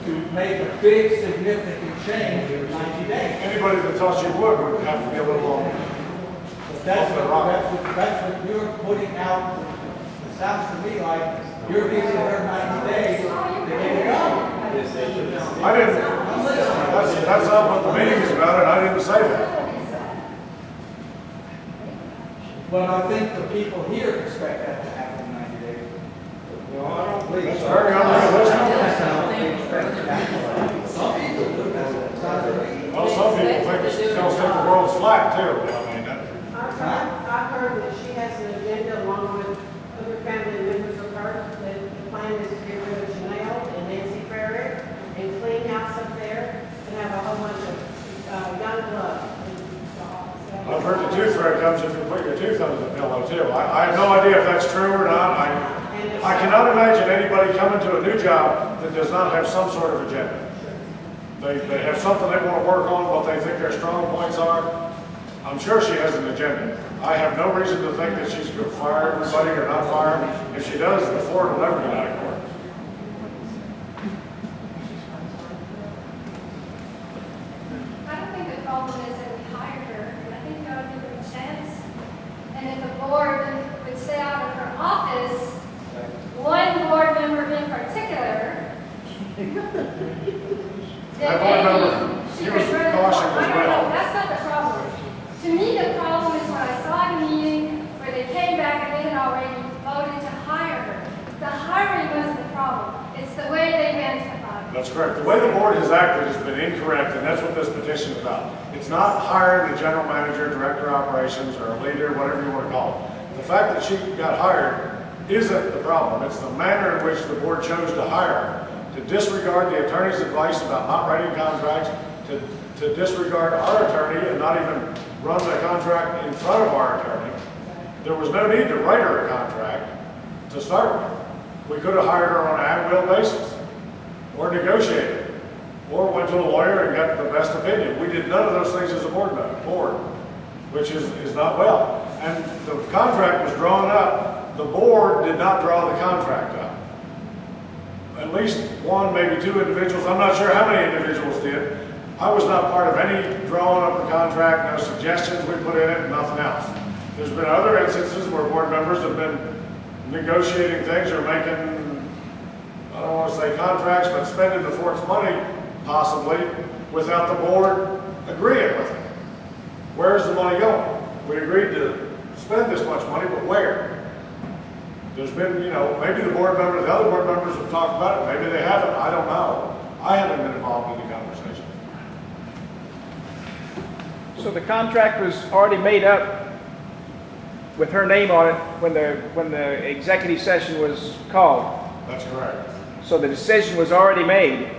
to make a big, significant change in 90 days. Anybody that thought she would have to be a little longer. That's what you're putting out. It sounds to me like you're giving her 90 days to get it done. I didn't, that's not what the meeting is about, and I didn't say that. But I think the people here expect that to happen in 90 days. No, I don't believe That's so. very unrealistic. Some people do, that's not the way. Well, some people think it's going to think the world's flat, too. I mean, I've heard that she has an agenda along with other family members of hers, that the plan is to get rid of Janelle and Nancy Ferrer and clean house up there and have a whole bunch of young blood. I've heard the tooth fairy comes if you put your tooth under the pillow too. I have no idea if that's true or not. I cannot imagine anybody coming to a new job that does not have some sort of agenda. They have something they want to work on, what they think their strong points are. I'm sure she has an agenda. I have no reason to think that she's going to fire everybody or not fire them. If she does, the floor will never get out of court. I don't think the problem is that we hired her. I think we ought to give her a chance. And if the board would stay out of her office, one board member in particular, That board member, he was cautioned as well. That's not the problem. To me, the problem is when I saw a meeting where they came back and they had already voted to hire her. The hiring wasn't the problem. It's the way they went about it. That's correct. The way the board has acted has been incorrect, and that's what this petition is about. It's not hiring the general manager, director of operations, or a leader, whatever you want to call it. The fact that she got hired isn't the problem. It's the manner in which the board chose to hire her. To disregard the attorney's advice about not writing contracts, to disregard our attorney and not even run the contract in front of our attorney. There was no need to write her a contract to start with. We could have hired her on an at-will basis, or negotiated, or went to a lawyer and got the best opinion. We did none of those things as a board, which is not well. And the contract was drawn up. The board did not draw the contract up. At least one, maybe two individuals. I'm not sure how many individuals did. I was not part of any drawing up a contract, no suggestions we put in it, nothing else. There's been other instances where board members have been negotiating things or making, I don't want to say contracts, but spending the fort's money, possibly, without the board agreeing with it. Where's the money going? We agreed to spend this much money, but where? There's been, maybe the other board members have talked about it, maybe they haven't, I don't know. I haven't been involved in the conversation. So the contract was already made up with her name on it when the executive session was called. That's correct. So the decision was already made,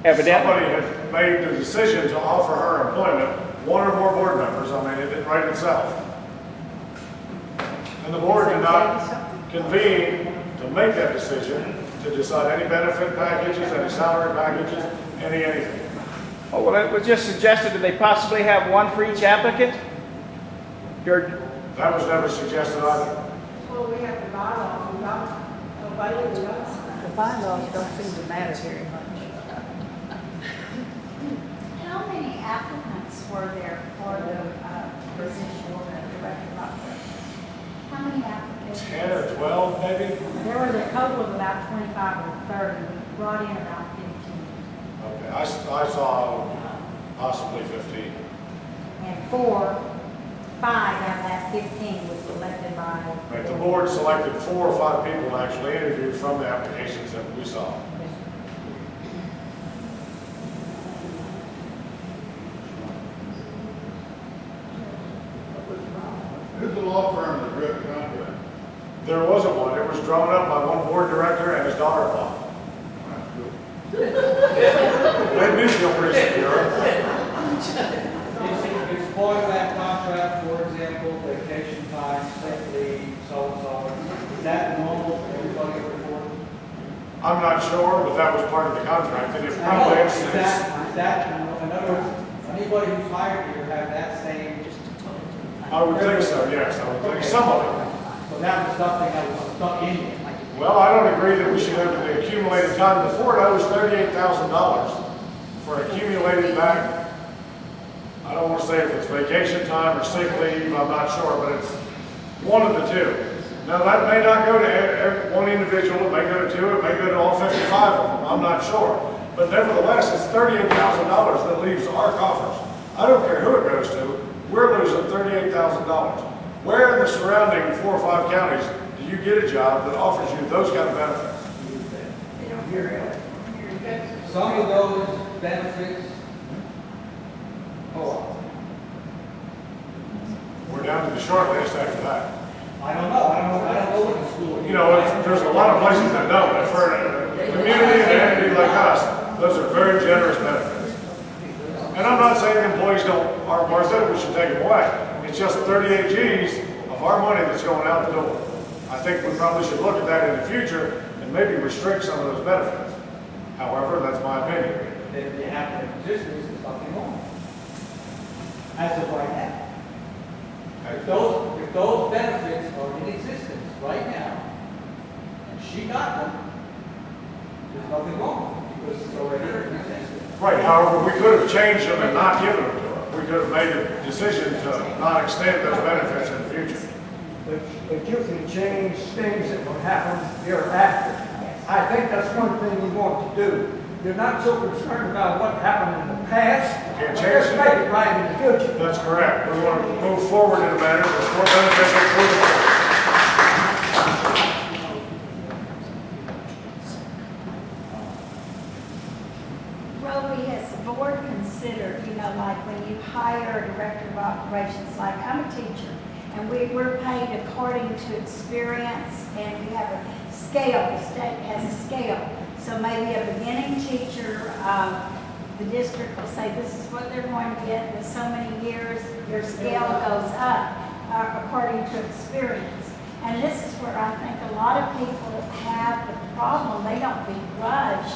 evidently. Somebody had made the decision to offer her employment, one or more board members. I mean, it didn't write itself. And the board did not convene to make that decision, to decide any benefit packages, any salary packages, anything. Oh, well, it was just suggested that they possibly have one for each applicant? That was never suggested either. Well, we have the bylaws, and nobody knows. The bylaws don't seem to matter very much. How many applicants were there for the position of director of operations? How many applicants? 10 or 12, maybe? There was a total of about 25 or 30. We brought in about 15. Okay, I saw possibly 15. And 5 out of that 15 was selected by. Right, the board selected 4 or 5 people to actually interview from the applications that we saw. Who's the law firm that drew the contract? There wasn't one. It was drawn up by one board director and his daughter-in-law. Made me feel pretty secure. It's part of that contract, for example, vacation time, sick leave, so and so. Is that normal for everybody report? I'm not sure, but that was part of the contract, and it probably is. Is that, in other words, anybody who's hired here have that same? I would think so, yes. I would think some of it. So that was something that was stuck in you. Well, I don't agree that we should have the accumulated time. The Ford owes $38,000 for accumulated back. I don't want to say if it's vacation time or sick leave, I'm not sure, but it's one of the two. Now, that may not go to one individual, it may go to 2, it may go to all 55 of them, I'm not sure. But nevertheless, it's $38,000 that leaves our coffers. I don't care who it goes to, we're losing $38,000. Where in the surrounding 4 or 5 counties do you get a job that offers you those kind of benefits? Some of those benefits, we're down to the short list after that. I don't know what the school. There's a lot of places that don't. And for a community and an entity like us, those are very generous benefits. And I'm not saying employees aren't worth it, we should take them away. It's just 38 G's of our money that's going out the door. I think we probably should look at that in the future and maybe restrict some of those benefits. However, that's my opinion. If you have to position, there's nothing wrong. As of right now. If those benefits are in existence right now, and she got them, there's nothing wrong, because it's already in existence. Right, however, we could have changed them and not given them to her. We could have made a decision to not extend those benefits in the future. But you can change things that will happen hereafter. I think that's one thing you want to do. You're not so concerned about what happened in the past. Can't but change let's it. make it right in the future. That's correct. We want to move forward in a manner that's more beneficial for the board. Roby, has the board considered, like when you hire a director of operations, like I'm a teacher, and we're paid according to experience, and we have a scale, the state has a scale. So maybe a beginning teacher, the district will say this is what they're going to get with so many years, your scale goes up according to experience. And this is where I think a lot of people have the problem. They don't begrudge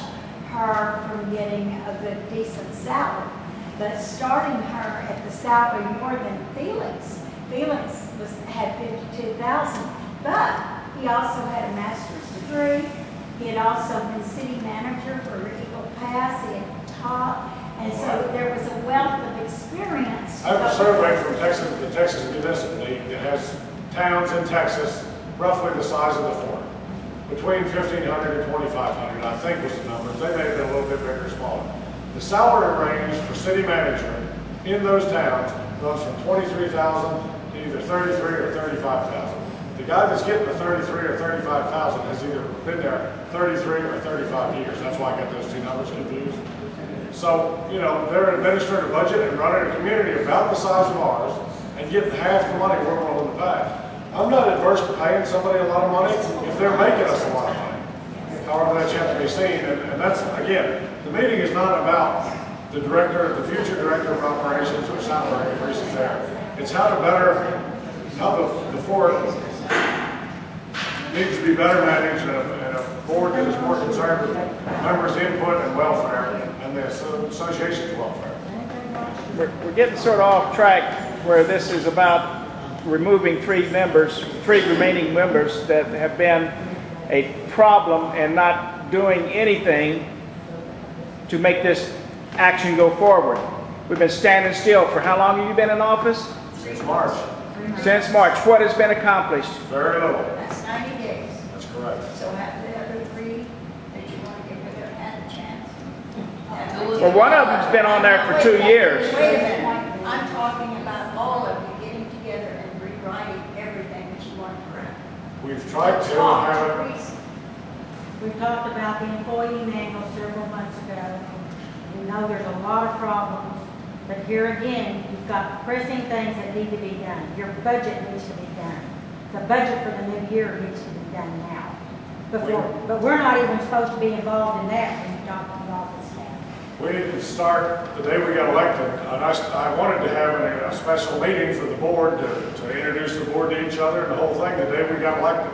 her from getting a good, decent salary, but starting her at the salary more than Felix. Felix had $52,000, but he also had a master's degree. He had also been city manager for Eagle Pass. He had taught, and so there was a wealth of experience. I have a survey from the Texas Municipal League that has towns in Texas roughly the size of the fort. Between 1,500 and 2,500, I think was the numbers. They may have been a little bit bigger or smaller. The salary range for city manager in those towns goes from $23,000 to either $33,000 or $35,000. The guy that's getting the $33,000 or $35,000 has either been there 33 or 35 years. That's why I got those two numbers confused. So, they're administering a budget and running a community about the size of ours and getting half the money we're willing to pay. I'm not adverse to paying somebody a lot of money if they're making us a lot of money. However, that's yet to be seen. And that's, again, the meeting is not about the future director of operations or salary increases there. It's how the fort needs to be better managed, and a board that is more concerned with members' input and welfare and the association's welfare. We're getting sort of off track where this is about removing three remaining members that have been a problem and not doing anything to make this action go forward. We've been standing still. For how long have you been in office? Since March. Since March. What has been accomplished? Very little. That's 90 days. That's correct. So have the other three that you want to give her had a chance? Well, one of them's been on there for 2 years. Wait a minute. I'm talking about all of you getting together and rewriting everything that you want to correct. We've tried to have it. We talked about the employee manual several months ago. We know there's a lot of problems, but here again, you've got pressing things that need to be done. Your budget needs to be done. The budget for the new year needs to be done now. But we're not even supposed to be involved in that when you talk to office staff. We need to start the day we got elected. And I wanted to have a special meeting for the board to introduce the board to each other and the whole thing the day we got elected.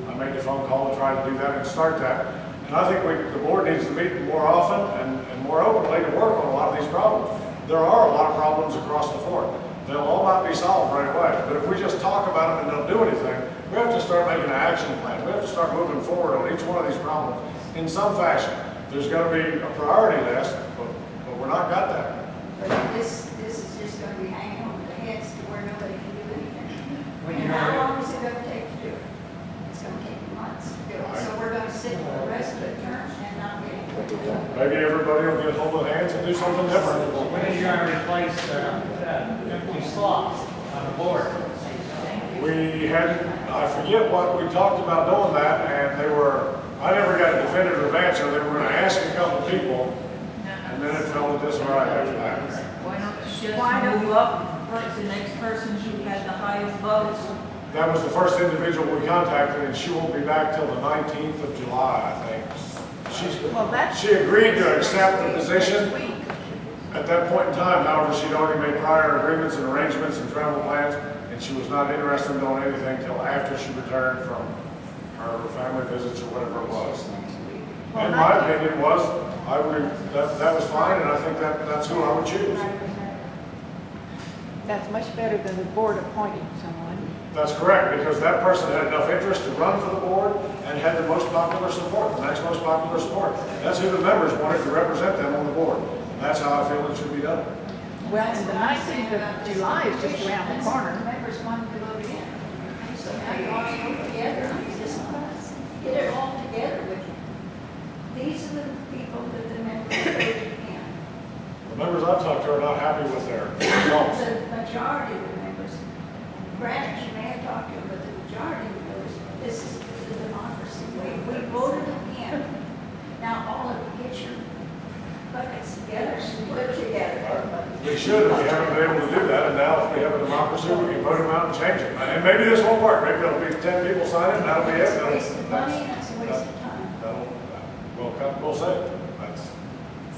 I made the phone call to try to do that and start that. And I think the board needs to meet more often and more openly to work on a lot of these problems. There are a lot of problems across the fort. They'll all not be solved right away. But if we just talk about them and don't do anything, we have to start making an action plan. We have to start moving forward on each one of these problems in some fashion. There's going to be a priority list, but we're not got that. But this is just going to be hanging on the heads to where nobody can do anything. And how long is it going to take to do it? It's going to take months to do it. So we're going to sit for the rest of the term and not get it. Maybe everybody will get hold of hands and do something different. When are you going to replace empty slots on the board? We had, I forget what we talked about doing that, and I never got a definitive answer. They were going to ask a couple people, and then it fell to disarray after that. Why don't you just move up to the next person who had the highest votes? That was the first individual we contacted, and she won't be back till the 19th of July, I think. She agreed to accept the position, At that point in time, however, she'd already made prior agreements and arrangements and travel plans, and she was not interested in doing anything till after she returned from her family visits or whatever it was. And my opinion was, that was fine, and I think that's who I would choose. That's much better than the board appointing someone. That's correct, because that person had enough interest to run for the board and had the most popular support, the next most popular support. That's who the members wanted to represent them on the board. And that's how I feel it should be done. Well, and the 19th of July is just around the corner. Members wanted to vote in. So now you all go together, just get it all together with you. These are the people that the members voted in. The members I've talked to are not happy with their results. The majority of the members, granted, you may have talked to them, but the majority of those, this is the democracy. We voted them in. Now all of you get your buckets together, split together. We should, and we haven't been able to do that, and now if we have a democracy, we can vote them out and change it. And maybe this won't work, maybe there'll be 10 people sign it, and that'll be it. It's a waste of money, and it's a waste of time. We'll say it.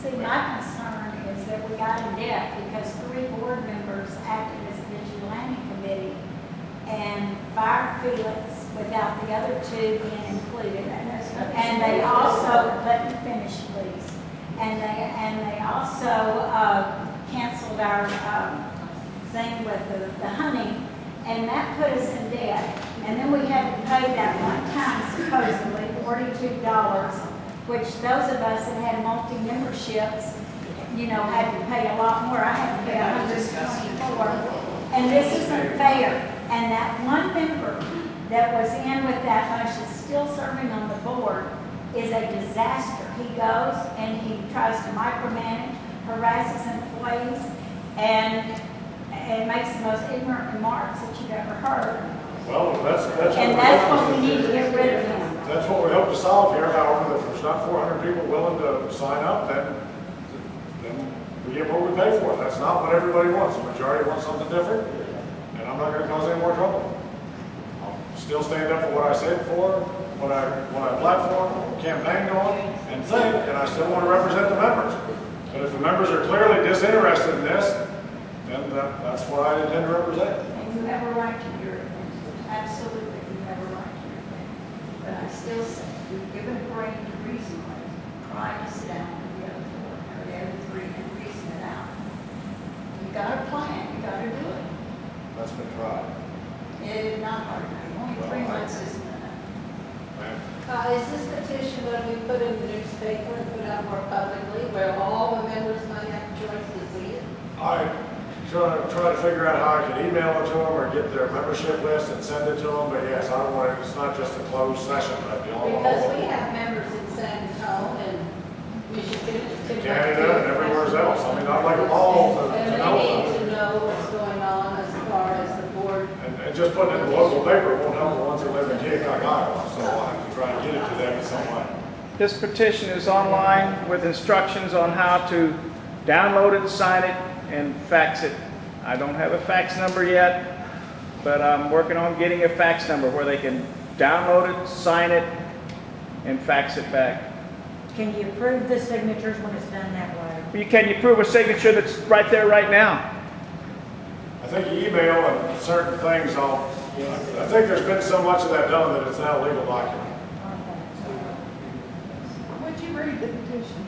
See, my concern is that we got in debt because 3 board members acted as a vigilante committee and fired Felix without the other 2 being included. And they also, let me finish please, and they also canceled our thing with the hunting, and that put us in debt. And then we had to pay that one time supposedly $42, which those of us that had multi-memberships, you know, had to pay a lot more. I had to pay $124. And this isn't fair. And that one member that was in with that much is still serving on the board is a disaster. He goes and he tries to micromanage, harasses employees, and makes the most ignorant remarks that you've ever heard. Well, that's what we need to get rid of him. That's what we hope to solve here. However, if there's not 400 people willing to sign up, then we get what we pay for. That's not what everybody wants. The majority wants something different, and I'm not going to cause any more trouble. I'll still stand up for what I said for, what I platformed, campaigned on, and think, and I still want to represent the members. But if the members are clearly disinterested in this, then that's what I intend to represent. And you have a right to your opinion. Absolutely, you have a right to your opinion. But I still say, you've given a brain to reason with. Try to sit down with the other 4 or the other 3 and reason it out. You got a plan, you got to do it. That's been tried. It's not hard enough. Only 3 months isn't enough. Is this petition going to be put in the newspaper and put out more publicly where all the members might have a choice to see it? I try to figure out how I can email it to them or get their membership list and send it to them. But yes, I don't want it. It's not just a closed session. Because we have members in San Antonio and Michigan, Canada, and everywhere else. I mean, I'd like them all to and know. they need to know what's going on as far as the board. And just putting it in the local paper won't help the ones that live in Keokuk, Iowa. So I'll have to try and get it to them in some way. This petition is online with instructions on how to download it, sign it, and fax it. I don't have a fax number yet, but I'm working on getting a fax number where they can download it, sign it, and fax it back. Can you approve the signatures when it's done that way? Can you prove a signature that's right there right now? I think email and certain things, I think there's been so much of that done that it's now a legal document. Would you read the petition?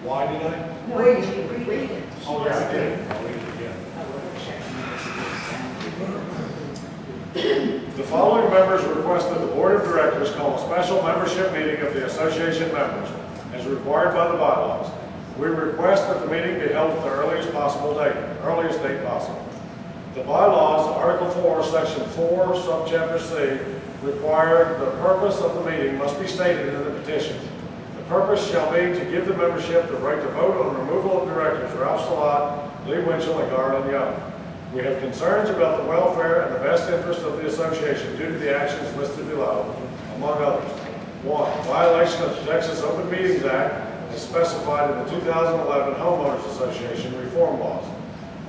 Why did I? No, would you read it? Oh, yeah, I did. I'll read it again. The following members request that the Board of Directors call a special membership meeting of the association members, as required by the bylaws. We request that the meeting be held at the earliest date possible. The bylaws, Article 4, Section 4, Subchapter C, require the purpose of the meeting must be stated in the petition. The purpose shall be to give the membership the right to vote on the removal of directors Ralph Salat, Lee Winchell, and Garland Young. We have concerns about the welfare and the best interest of the association due to the actions listed below, among others. 1. Violation of the Texas Open Meetings Act as specified in the 2011 Homeowners Association reform laws.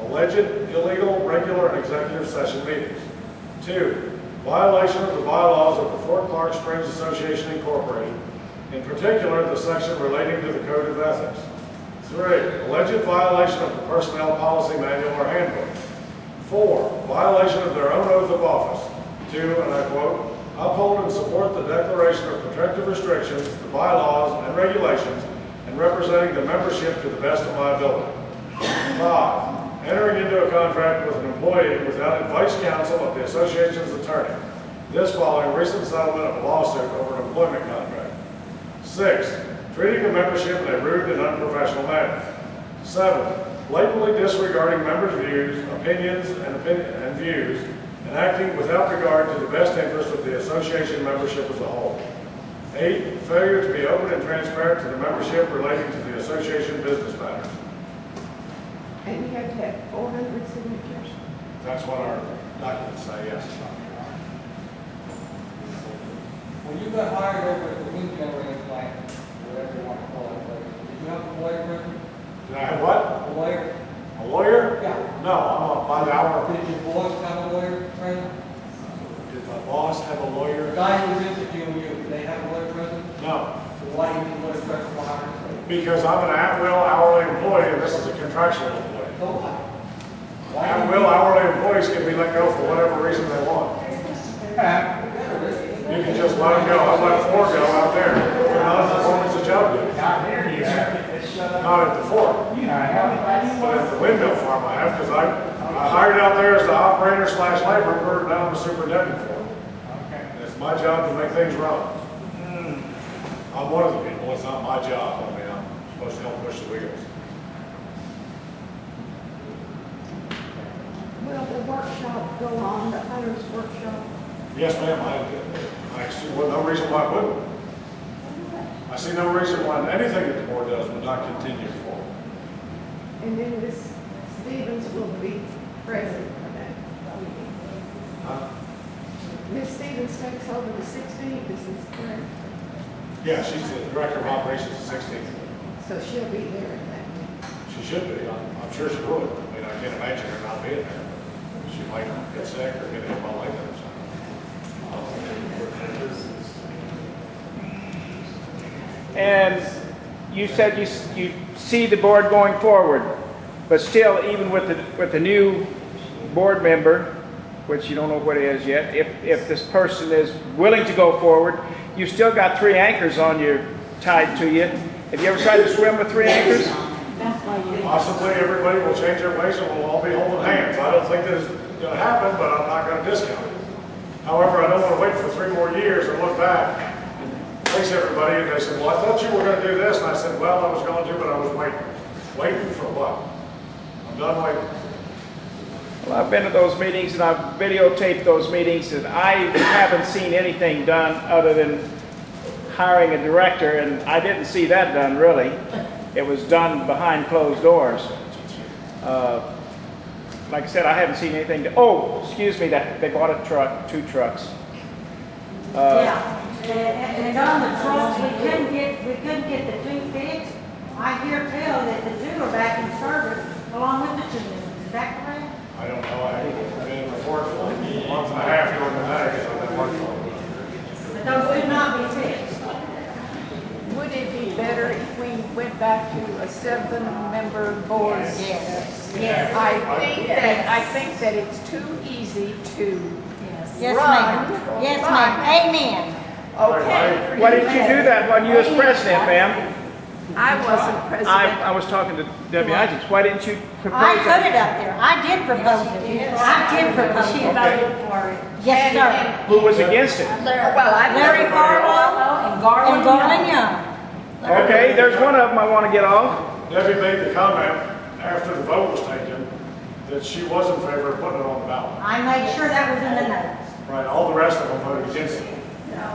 Alleged illegal, regular, and executive session meetings. 2. Violation of the bylaws of the Fort Clark Springs Association Incorporated, in particular the section relating to the Code of Ethics. 3, alleged violation of the personnel policy manual or handbook. 4, violation of their own oath of office. 2, and I quote, uphold and support the declaration of protective restrictions, the bylaws and regulations, and representing the membership to the best of my ability. 5, entering into a contract with an employee without advice counsel of the association's attorney. This following recent settlement of a lawsuit over an employment contract. 6, treating the membership in a rude and unprofessional manner. 7, blatantly disregarding members' views, opinions, and views, and acting without regard to the best interest of the association membership as a whole. 8, failure to be open and transparent to the membership relating to the association business matters. And you have to have 400 signatures. That's what our documents say, yes. When you got hired over at the wind generating plant, whatever you want to call it, did you have a lawyer present? Did I have what? A lawyer? A lawyer? Yeah. No, I'm on by the hour. Did your boss have a lawyer present? Did my boss have a lawyer? The guy who was interviewing you, did they have a lawyer present? No. So why do you need a lawyer present for hiring? Because I'm an at-will hourly employee and this is a contractual employee. So what? At-will hourly employees can be let go for whatever reason they want. You can just let them go. I let 4 go out there. They're not a performance of job duty. Not at the fort. But at the windmill farm I have, because I hired out there as the operator / laborer, now I'm a superintendent for it. And it's my job to make things run. I'm one of the people, it's not my job. I mean, I'm supposed to help push the wheels. Will the workshop go on, the hunter's workshop? Yes, ma'am, I see no reason why it wouldn't. I see no reason why anything that the board does would not continue forward. And then Ms. Stevens will be present for that. Ms. Stevens takes over the 16th, is this correct? Yeah, she's the director of operations at 16th. So she'll be there in that meeting. She should be. I'm sure she would. I mean, I can't imagine her not being there. She might get sick or get ill while later or something. And you said you see the board going forward, but still, even with the new board member, which you don't know what it is yet, if this person is willing to go forward, you've still got 3 anchors on you, tied to you. Have you ever tried to swim with 3 anchors? Possibly everybody will change their ways and we'll all be holding hands. I don't think that is going to happen, but I'm not going to discount it. However, I don't want to wait for 3 more years and look back and face everybody and they said, well, I thought you were going to do this. And I said, well, I was going to, but I was waiting. Waiting for what? I'm done waiting. Well, I've been to those meetings and I've videotaped those meetings and I haven't seen anything done other than hiring a director, and I didn't see that done really. It was done behind closed doors. Like I said, I haven't seen anything. Oh, excuse me, that they bought a truck, 2 trucks. Yeah, and on the trucks, we couldn't get the 2 fixed. I hear tell that the 2 are back in service along with the 2 new ones. Is that correct? I don't know. I've been in the fort for a month and a half during the day because I've been working on it. But those could not be fixed. Would it be better if we went back to a 7-member board? Yes. Yes. I think that it's too easy to Yes, run. ma'am. Yes, ma'am. Amen. Okay. Why didn't you do that when you was president, ma'am? I wasn't president. I was talking to Debbie Isaacs. Why didn't you propose I put it? it up there. I did propose it. I did propose it. She voted for it. Yes, sir. Who was against it? Larry Farlow and Garland Young. Okay, there's one of them I want to get off. Debbie made the comment after the vote was taken that she was in favor of putting it on the ballot. I made sure that was in the notes. Right, all the rest of them voted against it.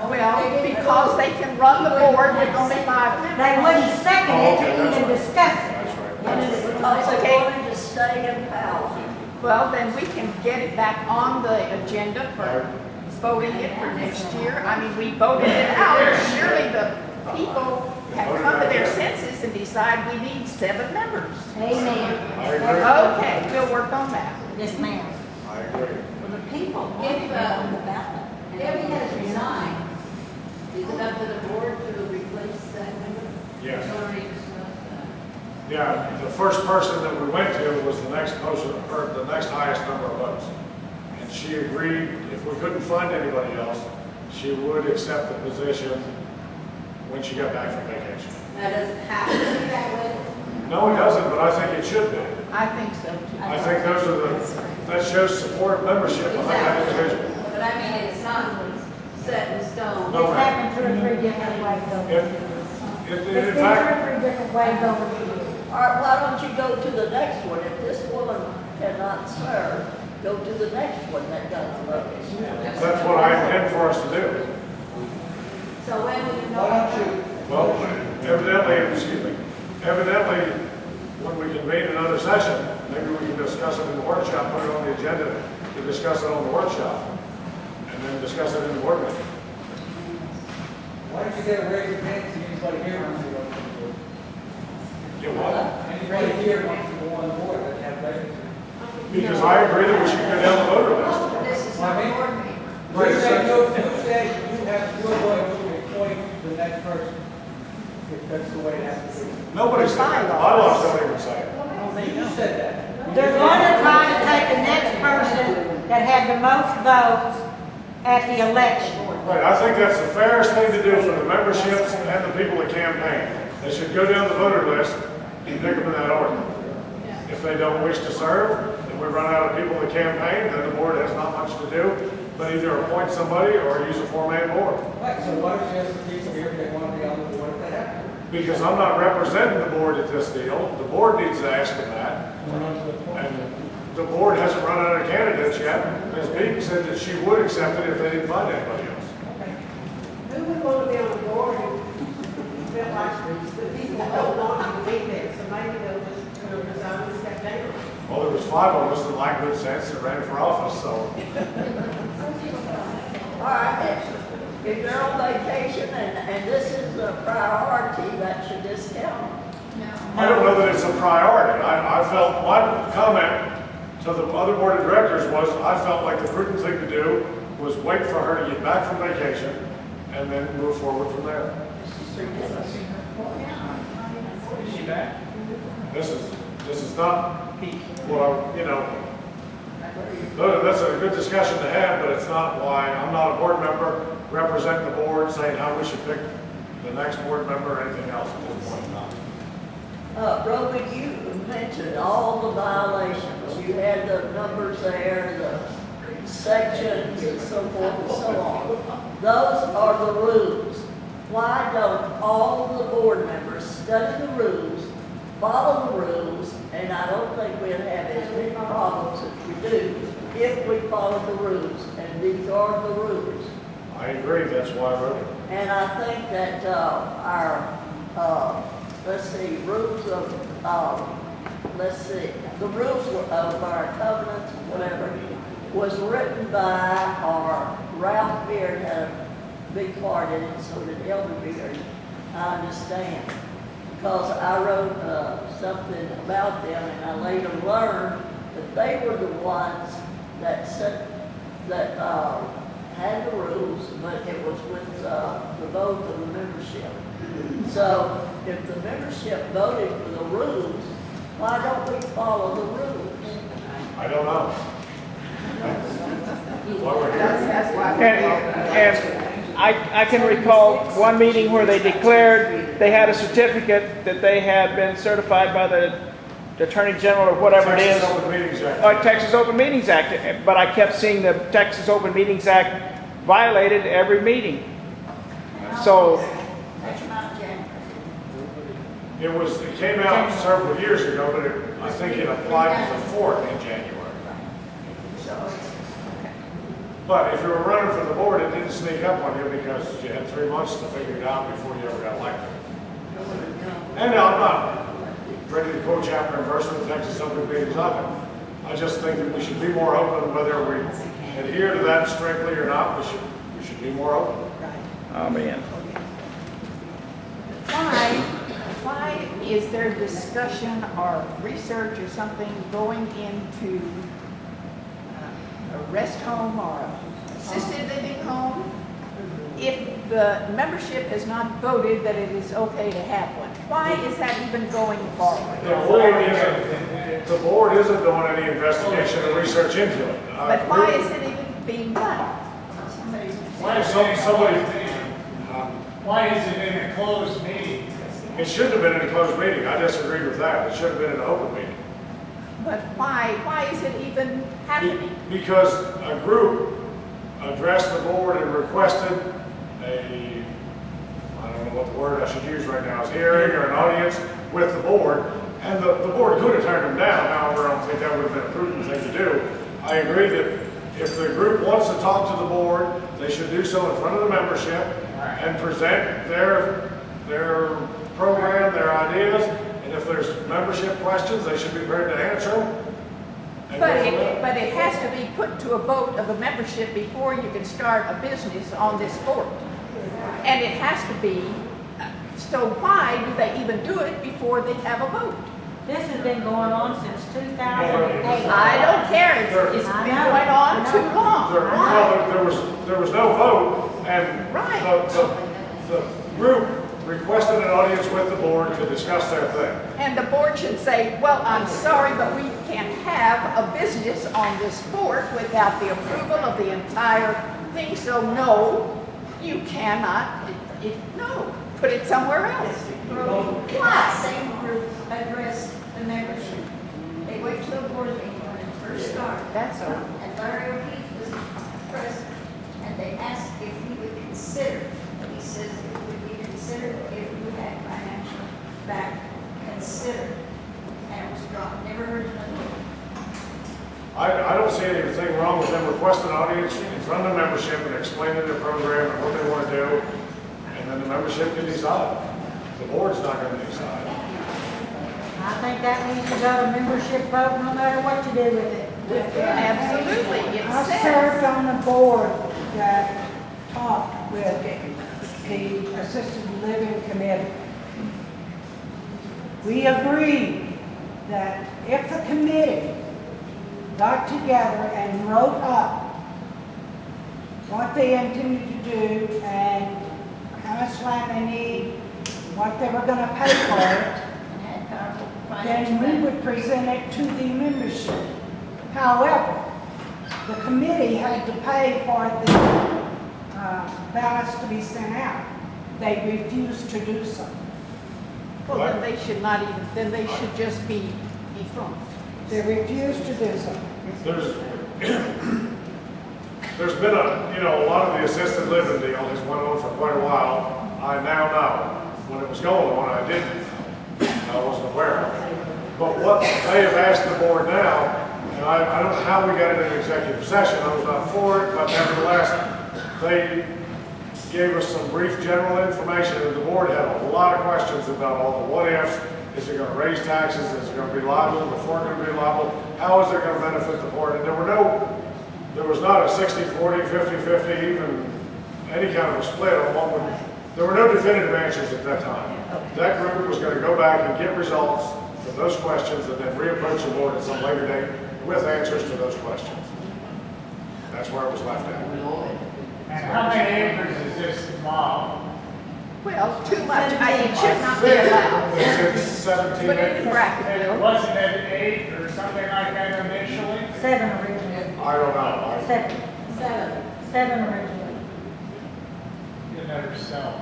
Well, because they can run the board with only 5 members. They wouldn't second it to even discuss it. Because they wanted to stay in power. Well, then we can get it back on the agenda for voting it for next year. I mean, we voted it out. Surely the people have come to their senses and decide we need 7 members. Amen. I agree. Okay, we'll work on that. Yes, ma'am. I agree. Well, the people If, on the ballot. Debbie has resigned, is it up to the board to replace that member? Yes. Already discussed that. Yeah, the first person that we went to was the next person, or the next highest number of votes. And she agreed, if we couldn't find anybody else, she would accept the position when she got back from vacation. Now, does it have to be that way? No, it doesn't, but I think it should be. I think so too. I think those are that shows support of membership behind that individual. But I mean, it's not set in stone. No, It's happened 2 or 3 different ways over the years. In It's been 2 fact, or 3 different ways over the years. All right, why don't you go to the next one? If this woman cannot serve, go to the next one that got the votes. that's what I intend for us to do. So when will you know? Why don't you, Well, evidently, when we convene another session, maybe we can discuss it in the workshop, put it on the agenda to discuss it on the workshop, and then discuss it in the board meeting. Why don't you get a raise of hands to anybody here wants to go on the board? Get what? Anybody here wants to go on the board that have vacancies? Because I agree that we should go down the voter list. This is not a board meeting. You said you're going to appoint the next person, if that's the way it has to be. Nobody said that. The bylaws don't even say it. You said that. They're going to try to take the next person that had the most votes at the election. Right, I think that's the fairest thing to do for the memberships and the people that campaign. They should go down the voter list and pick them in that order. If they don't wish to serve, and we run out of people to campaign, then the board has not much to do, but either appoint somebody or use a four-man board. Right, so why don't you ask the people here if they want to be on the board if they have to? Because I'm not representing the board at this deal. The board needs to ask them that. And the board hasn't run out of candidates yet. Ms. Beaton said that she would accept it if they didn't find anybody else. Who would want to be on the board and feel like the people don't want you to be there, so maybe they'll just, resign and step down. Well, there was 5 of us that liked good sense that ran for office, so. All right, if you're on vacation and this is a priority, that should discount. I don't know that it's a priority. I felt, my comment to the other board of directors was, I felt like the prudent thing to do was wait for her to get back from vacation and then move forward from there. Is she back? This is not, well, you know, that's a good discussion to have, but it's not why, I'm not a board member representing the board saying how we should pick the next board member or anything else at this point in time. Roman, you mentioned all the violations. You had the numbers there, the sections and so forth and so on. Those are the rules. Why don't all the board members study the rules, follow the rules, and I don't think we'd have as many problems as we do if we follow the rules, and these are the rules. I agree, that's why I wrote it. And I think that let's see, rules of, let's see, the rules of our covenants, whatever, was written by, or Ralph Beard had a big part in it, so did Elder Beard, I understand. Because I wrote something about them, and I later learned that they were the ones that set, that had the rules, but it was with the vote of the membership. So if the membership voted for the rules, why don't we follow the rules? I don't know. Why we're here. And I can recall one meeting where they declared they had a certificate that they had been certified by the Attorney General or whatever it is. Texas Open Meetings Act. Texas Open Meetings Act. But I kept seeing the Texas Open Meetings Act violated every meeting. So it came out several years ago, but I think it applied to the 4th in January. But if you were running for the board, it didn't sneak up on you because you had 3 months to figure it out before you ever got elected. And now I'm not ready to quote chapter and verse with Texas Open Meetings of it. I just think that we should be more open, whether we adhere to that strictly or not. We should be more open. Oh man. Why is there discussion or research or something going into a rest home or a assisted living home if the membership has not voted that it is okay to have one? why is that even going forward? The board isn't doing any investigation or research into it. But why is it even being done? Why is it in a closed meeting? It shouldn't have been in a closed meeting. I disagree with that. It should have been in an open meeting. But why is it even happening? Because a group addressed the board and requested I don't know what the word I should use right now is, hearing or an audience with the board, and the board could have turned them down. However, I don't think that would have been a prudent thing to do. I agree that if the group wants to talk to the board, they should do so in front of the membership and present their program, their ideas, and if there's membership questions, they should be prepared to answer them. But it has to be put to a vote of the membership before you can start a business on this board. And it has to be, so why do they even do it before they have a vote? This has been going on since 2008. I don't care, it's been going on too long. There was no vote, and the group requested an audience with the board to discuss their thing. And the board should say, well, I'm sorry, but we can't have a business on this board without the approval of the entire thing, so no, you cannot, no, put it somewhere else. That same group addressed the membership. They wait till the board meeting when it first started. That's all. And Larry O'Keefe was present, and they asked if he would consider, he says it would be considered if we had financial back considered. And it was dropped, never heard another word. I don't see anything wrong with them requesting an audience in front of the membership and explaining their program and what they want to do, and then the membership can decide. The board's not going to decide. I think that needs to go to membership vote no matter what you do with it. Absolutely, it I says. served on the board that talked with the assisted living committee. We agreed that if the committee got together and wrote up what they intended to do and how much land they need, what they were going to pay for it, then we would present it to the membership. However, the committee had to pay for the ballots to be sent out. They refused to do so. Well, then they should not even, then they should just be defunct. They refused to do so. There's been a lot of the assisted living deal has went on for quite a while. I now know. When it was going on, I didn't. I wasn't aware of it. But what they have asked the board now, and I don't know how we got into an executive session, I was not for it, but nevertheless, they gave us some brief general information, and the board had a lot of questions about all the what ifs. Is it going to raise taxes? Is it going to be liable? Before going to be liable? How is it going to benefit the board? And there was not a 60-40, 50-50, even any kind of a split on what would. There were no definitive answers at that time. That group was going to go back and get results from those questions and then reapproach the board at some later date with answers to those questions. That's where it was left at. And how many acres is this involved? Well, too much, it should not be allowed. It's 17 Put it in acres. bracket, And Bill. wasn't it 8 or something like that initially? 7 originally. I don't know. 7 originally. You never sell.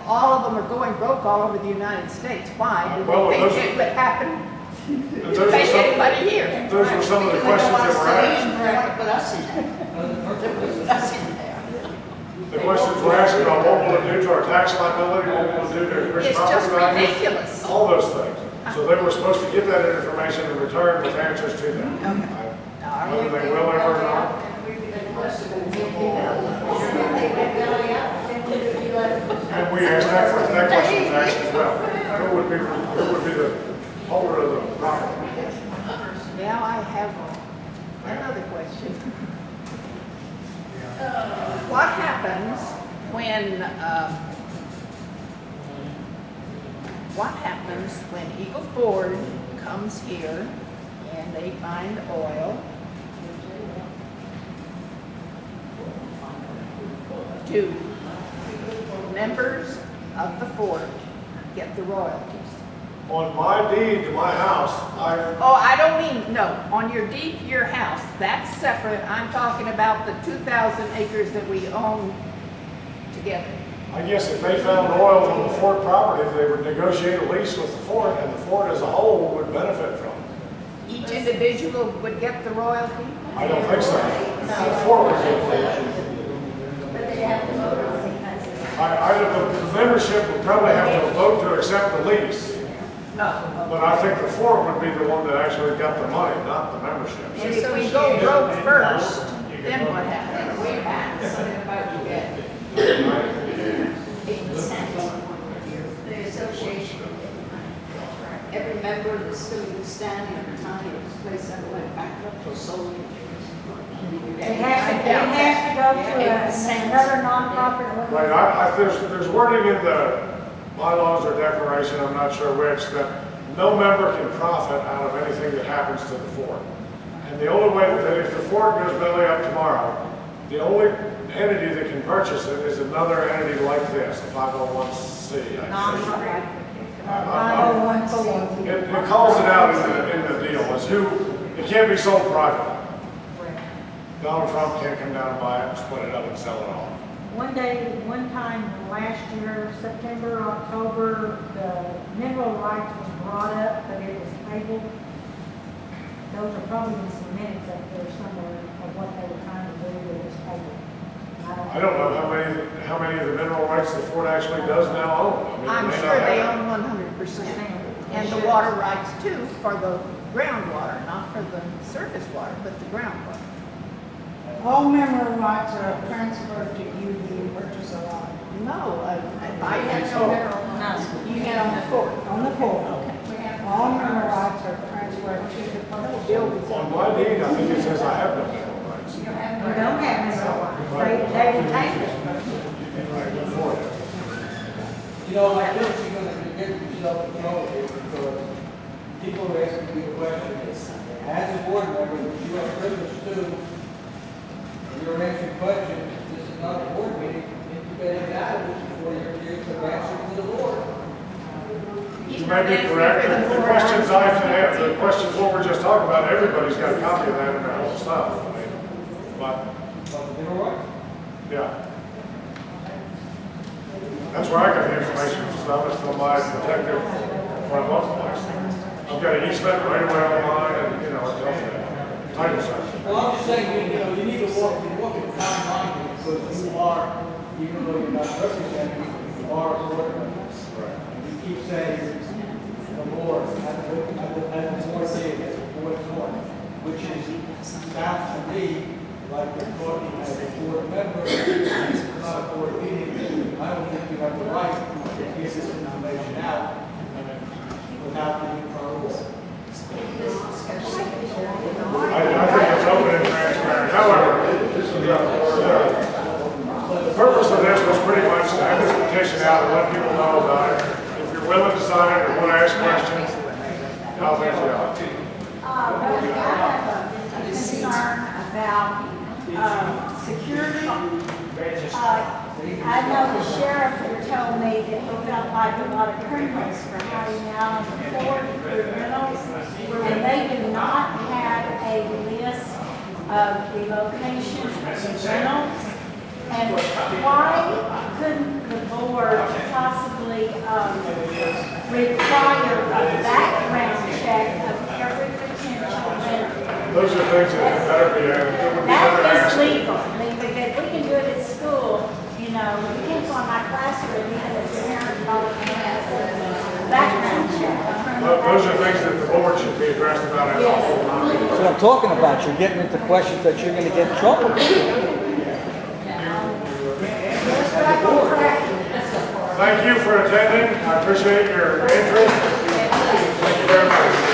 All of them are going broke all over the United States. Why? Do Well, they those- think it would happen? Those are Pay some- anybody here? Those were some of the questions that were asked. Put us in there. Put us in there. The questions were asked about what will it do to our tax liability, what will it do to increase It's property just values, ridiculous. all those things. So they were supposed to give that information in return with answers to them. Whether they will ever or not. And we asked that question was asked as well. Who would be the holder of the property? Now I have another question. What happens when Eagle Ford comes here and they find oil? Do members of the fort get the royalties? On my deed to my house, Oh, I don't mean, no, on your deed to your house, that's separate. I'm talking about the 2,000 acres that we own together. I guess if they found oil from the fort property, they would negotiate a lease with the fort, and the fort as a whole would benefit from it. Each individual would get the royalty? I don't think so. The fort would get it. But they have to vote on it. The membership would probably have to vote to accept the lease. But I think the fort would be the one that actually got the money, not the membership. And if we go broke first, then what happens? We pass the budget. The association, every member that's still in standing at the time of this place ever went bankrupt or sold. It has to go to another nonprofit. Right, there's wording in the bylaws or declaration, I'm not sure which, that no member can profit out of anything that happens to the fort. And the only way that if the fort goes belly up tomorrow, the only entity that can purchase it is another entity like this, a 501c. It calls it out in the deal. It can't be sold privately. Donald Trump can't come down and buy it and split it up and sell it all. One time last year, September, October, the mineral rights was brought up, but it was tabled. Those are probably in some minutes up there somewhere of what they were trying to do with this tabled. I don't know how many of the mineral rights the fort actually does now own. I'm sure they own 100%. And the water rights too, for the groundwater, not for the surface water, but the groundwater. All mineral rights are transferred to you when you purchase a lot. No, if I had no mineral rights, you had on the fort. On the fort. All mineral rights are transferred to the purchaser. On my deed, I think it says I have no mineral rights. You don't have mineral rights. They retain it. You know, I think you're gonna get yourself in trouble here because people are asking you a question. As a board member, which you are privileged to, and you're answering questions, this is not a board meeting, you better get before you're here to answer to the board. You may be correct. The questions I have, the questions what we're just talking about, everybody's got a copy of that in their whole stuff. But, yeah. That's where I got the information from stuff, it's from my detective, when I bought the place. I've got an easement right away online, and, it tells you that. Title section. Well, I'm just saying, you need to walk in fine line because you are, even though you're not representing, you are a board member. Right. You keep saying the board, as the board did, as the board thought, which is, sounds to me like you're talking as a board member, it's not a board meeting. I don't think you have the right to give this information out without being pro board. I think it's open and transparent. However, the purpose of this was pretty much to have this petition out and let people know about it. If you're willing to sign it or want to ask questions, I'll finish it out. Really, I have a concern about security. I know the sheriff here told me that he felt like a lot of criminals were hiding out on the fort through rentals, and they do not have a list of the location of the rentals. And why couldn't the board possibly require a background check of every potential renter? Those are things that better be added. That is legal. I mean, because we can do it at school, you can't go in my classroom, even as a parent, background check. Those are things that the board should be addressed about. That's what I'm talking about. You're getting into questions that you're going to get in trouble with. Thank you for attending. I appreciate your interest. Thank you very much.